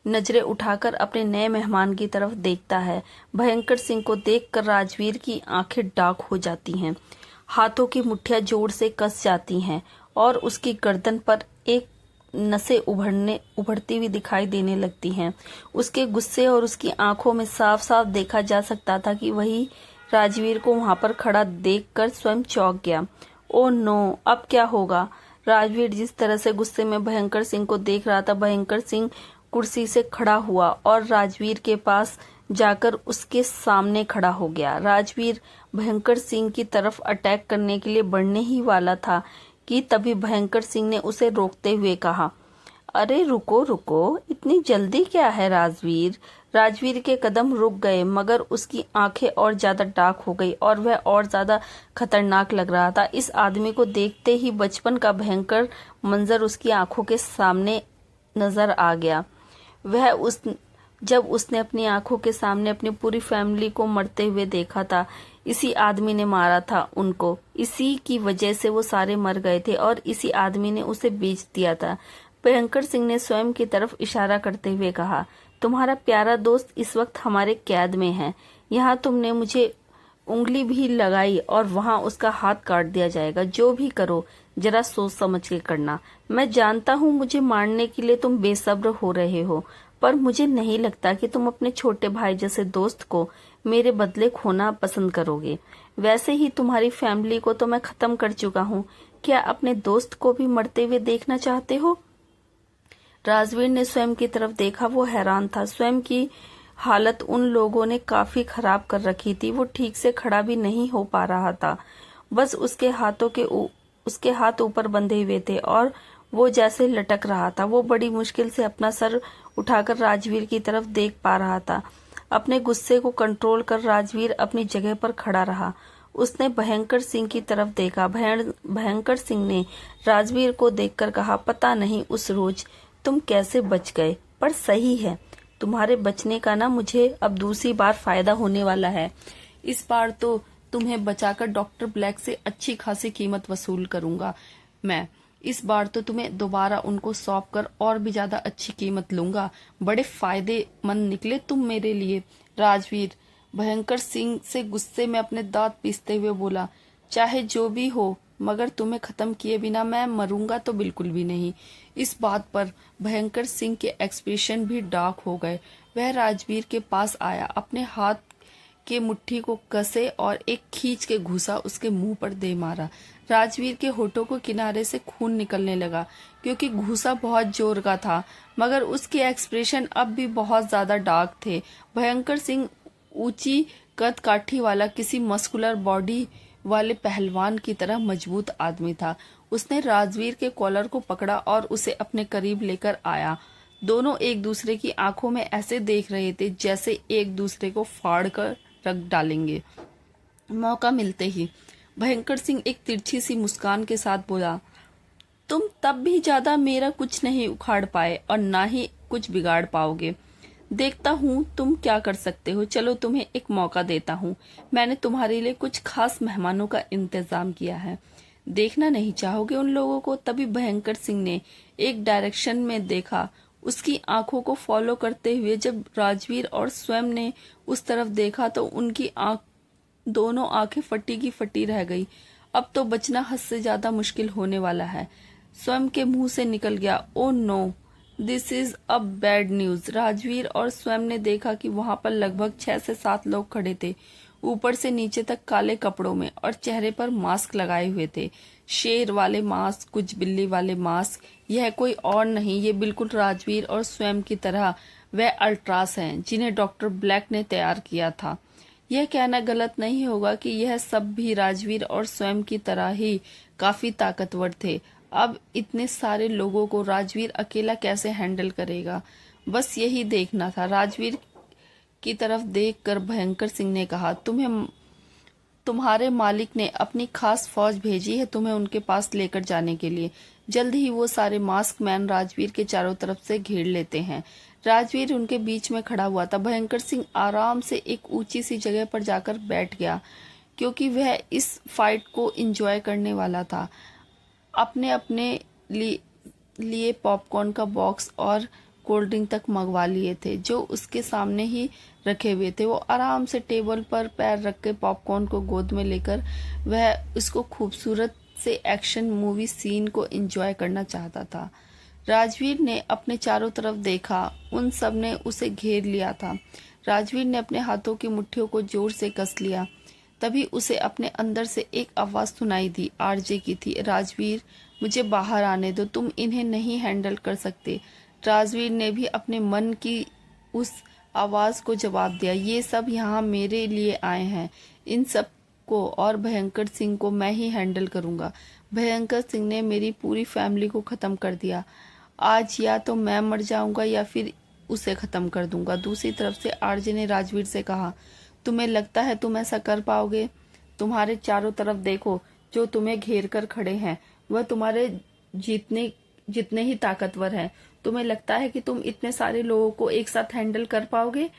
नजरें उठाकर अपने नए मेहमान की तरफ देखता है। भयंकर सिंह को देखकर राजवीर की आंखें डार्क हो जाती हैं, हाथों की मुट्ठियां जोर से कस जाती हैं और उसकी गर्दन पर एक नसें उभरती हुई दिखाई देने लगती हैं। उसके गुस्से और उसकी आंखों में साफ साफ देखा जा सकता था कि वही राजवीर को वहां पर खड़ा देखकर स्वयं चौंक गया। ओ नो, अब क्या होगा। राजवीर जिस तरह से गुस्से में भयंकर सिंह को देख रहा था, भयंकर सिंह कुर्सी से खड़ा हुआ और राजवीर के पास जाकर उसके सामने खड़ा हो गया। राजवीर भयंकर सिंह की तरफ अटैक करने के लिए बढ़ने ही वाला था कि तभी भयंकर सिंह ने उसे रोकते हुए कहा, अरे रुको रुको, इतनी जल्दी क्या है राजवीर। राजवीर के कदम रुक गए, मगर उसकी आंखें और ज्यादा डार्क हो गई और वह और ज्यादा खतरनाक लग रहा था। इस आदमी को देखते ही बचपन का भयंकर मंजर उसकी आंखों के सामने नजर आ गया। वह उस जब उसने अपनी आंखों के सामने अपनी पूरी फैमिली को मरते हुए देखा था। इसी आदमी ने मारा था उनको, इसी की वजह से वो सारे मर गए थे और इसी आदमी ने उसे बेच दिया था। भयंकर सिंह ने स्वयं की तरफ इशारा करते हुए कहा, तुम्हारा प्यारा दोस्त इस वक्त हमारे कैद में है। यहाँ तुमने मुझे उंगली भी लगाई और वहाँ उसका हाथ काट दिया जाएगा। जो भी करो जरा सोच समझ के करना। मैं जानता हूँ मुझे मारने के लिए तुम बेसब्र हो रहे हो, पर मुझे नहीं लगता कि तुम अपने छोटे भाई जैसे दोस्त को मेरे बदले खोना पसंद करोगे। वैसे ही तुम्हारी फैमिली को तो मैं खत्म कर चुका हूँ, क्या अपने दोस्त को भी मरते हुए देखना चाहते हो? राजवीर ने स्वयं की तरफ देखा। वो हैरान था। स्वयं की हालत उन लोगों ने काफी खराब कर रखी थी। वो ठीक से खड़ा भी नहीं हो पा रहा था। बस उसके हाथ ऊपर बंधे हुए थे और वो जैसे लटक रहा था। वो बड़ी मुश्किल से अपना सर उठाकर राजवीर की तरफ देख पा रहा था। अपने गुस्से को कंट्रोल कर राजवीर अपनी जगह पर खड़ा रहा। उसने भयंकर सिंह की तरफ देखा। भयंकर सिंह ने राजवीर को देखकर कहा, पता नहीं उस रोज तुम कैसे बच गए, पर सही है, तुम्हारे बचने का ना मुझे अब दूसरी बार फायदा होने वाला है। इस बार तो तुम्हें बचाकर डॉक्टर ब्लैक से अच्छी खासी कीमत वसूल करूंगा मैं। इस बार तो तुम्हें दोबारा उनको सौंप कर और भी ज्यादा अच्छी कीमत लूंगा। बड़े फायदेमंद निकले तुम मेरे लिए। राजवीर भयंकर सिंह से गुस्से में अपने दांत पीसते हुए बोला, चाहे जो भी हो, मगर तुम्हें खत्म किए बिना मैं मरूंगा तो बिल्कुल भी नहीं। इस बात पर भयंकर सिंह के एक्सप्रेशन भी डार्क हो गए। वह राजवीर के पास आया, अपने हाथ के मुट्ठी को कसे और एक खींच के घुसा उसके मुंह पर दे मारा। राजवीर के होठों को किनारे से खून निकलने लगा, क्योंकि घूसा बहुत जोर का था, मगर उसके एक्सप्रेशन अब भी बहुत ज्यादा डार्क थे। भयंकर सिंह ऊंची कद काठी वाला, किसी मस्कुलर बॉडी वाले पहलवान की तरह मजबूत आदमी था। उसने राजवीर के कॉलर को पकड़ा और उसे अपने करीब लेकर आया। दोनों एक दूसरे की आंखों में ऐसे देख रहे थे जैसे एक दूसरे को फाड़ कर रख डालेंगे। मौका मिलते ही भयंकर सिंह एक तिरछी सी मुस्कान के साथ बोला, तुम तब भी ज्यादा मेरा कुछ नहीं उखाड़ पाए और ना ही कुछ बिगाड़ पाओगे। देखता हूँ तुम क्या कर सकते हो। चलो तुम्हें एक मौका देता हूँ। मैंने तुम्हारे लिए कुछ खास मेहमानों का इंतजाम किया है। देखना नहीं चाहोगे उन लोगों को? तभी भयंकर सिंह ने एक डायरेक्शन में देखा। उसकी आंखों को फॉलो करते हुए जब राजवीर और स्वयं ने उस तरफ देखा तो उनकी दोनों आंखें फटी की फटी रह गई। अब तो बचना हद से ज्यादा मुश्किल होने वाला है। स्वयं के मुंह से निकल गया, oh no, this is a bad news. Rajveer और स्वयं ने देखा कि वहां पर लगभग 6 से 7 लोग खड़े थे, ऊपर से नीचे तक काले कपड़ों में और चेहरे पर मास्क लगाए हुए थे। शेर वाले मास्क, कुछ बिल्ली वाले मास्क। यह कोई और नहीं, ये बिल्कुल राजवीर और स्वयं की तरह वह अल्ट्रास हैं जिन्हें डॉक्टर ब्लैक ने तैयार किया था। यह कहना गलत नहीं होगा कि यह सब भी राजवीर और स्वयं की तरह ही काफी ताकतवर थे। अब इतने सारे लोगों को राजवीर अकेला कैसे हैंडल करेगा, बस यही देखना था। राजवीर की तरफ देखकर भयंकर सिंह ने कहा, तुम्हारे मालिक ने अपनी खास फौज भेजी है तुम्हें उनके पास लेकर जाने के लिए। जल्द ही वो सारे मास्क मैन राजवीर के चारों तरफ से घेर लेते हैं। राजवीर उनके बीच में खड़ा हुआ था। भयंकर सिंह आराम से एक ऊंची सी जगह पर जाकर बैठ गया, क्योंकि वह इस फाइट को एंजॉय करने वाला था। अपने अपने लिए पॉपकॉर्न का बॉक्स और कोल्ड ड्रिंक तक मंगवा लिए थे, जो उसके सामने ही रखे हुए थे। वो आराम से टेबल पर पैर रख के पॉपकॉर्न को गोद में लेकर वह इसको खूबसूरत से एक्शन मूवी सीन को एंजॉय करना चाहता था। राजवीर ने अपने चारों तरफ देखा, उन सब ने उसे घेर लिया था। राजवीर ने अपने हाथों की मुट्ठियों को जोर से कस लिया। तभी उसे अपने अंदर से एक आवाज सुनाई दी, आरजे की थी, राजवीर मुझे बाहर आने दो, तुम इन्हें नहीं हैंडल कर सकते। राजवीर ने भी अपने मन की उस आवाज को जवाब दिया, ये सब यहाँ मेरे लिए आए हैं, इन सब को और भयंकर सिंह को मैं ही हैंडल करूंगा। भयंकर सिंह ने मेरी पूरी फैमिली को खत्म कर दिया। आज या तो मैं मर जाऊंगा या फिर उसे खत्म कर दूंगा। दूसरी तरफ से आरजे ने राजवीर से कहा, तुम्हें लगता है तुम ऐसा कर पाओगे? तुम्हारे चारों तरफ देखो, जो तुम्हें घेर कर खड़े हैं वह तुम्हारे जितने जितने ही ताकतवर हैं। तुम्हें लगता है कि तुम इतने सारे लोगों को एक साथ हैंडल कर पाओगे?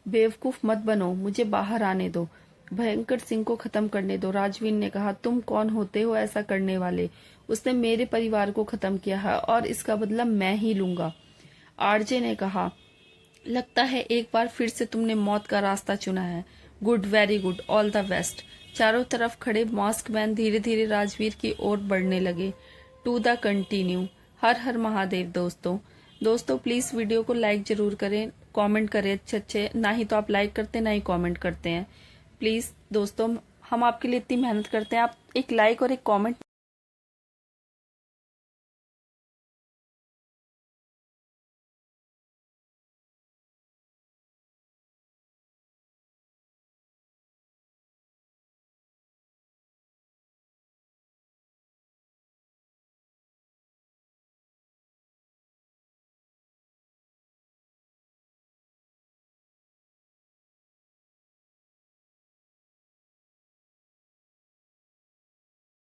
बेवकूफ मत बनो, मुझे बाहर आने दो, भयंकर सिंह को खत्म करने दो। राजवीर ने कहा, तुम कौन होते हो ऐसा करने वाले? उसने मेरे परिवार को खत्म किया है और इसका बदला मैं ही लूंगा। आरजे ने कहा, लगता है एक बार फिर से तुमने मौत का रास्ता चुना है। Good, very good, all the best. चारों तरफ खड़े मास्क मैन धीरे धीरे राजवीर की ओर बढ़ने लगे। To the continue. हर हर महादेव। दोस्तों प्लीज वीडियो को लाइक जरूर करें, कमेंट करें अच्छे अच्छे। ना ही तो आप लाइक करते ना ही कमेंट करते हैं। प्लीज दोस्तों, हम आपके लिए इतनी मेहनत करते हैं, आप एक लाइक और एक कमेंट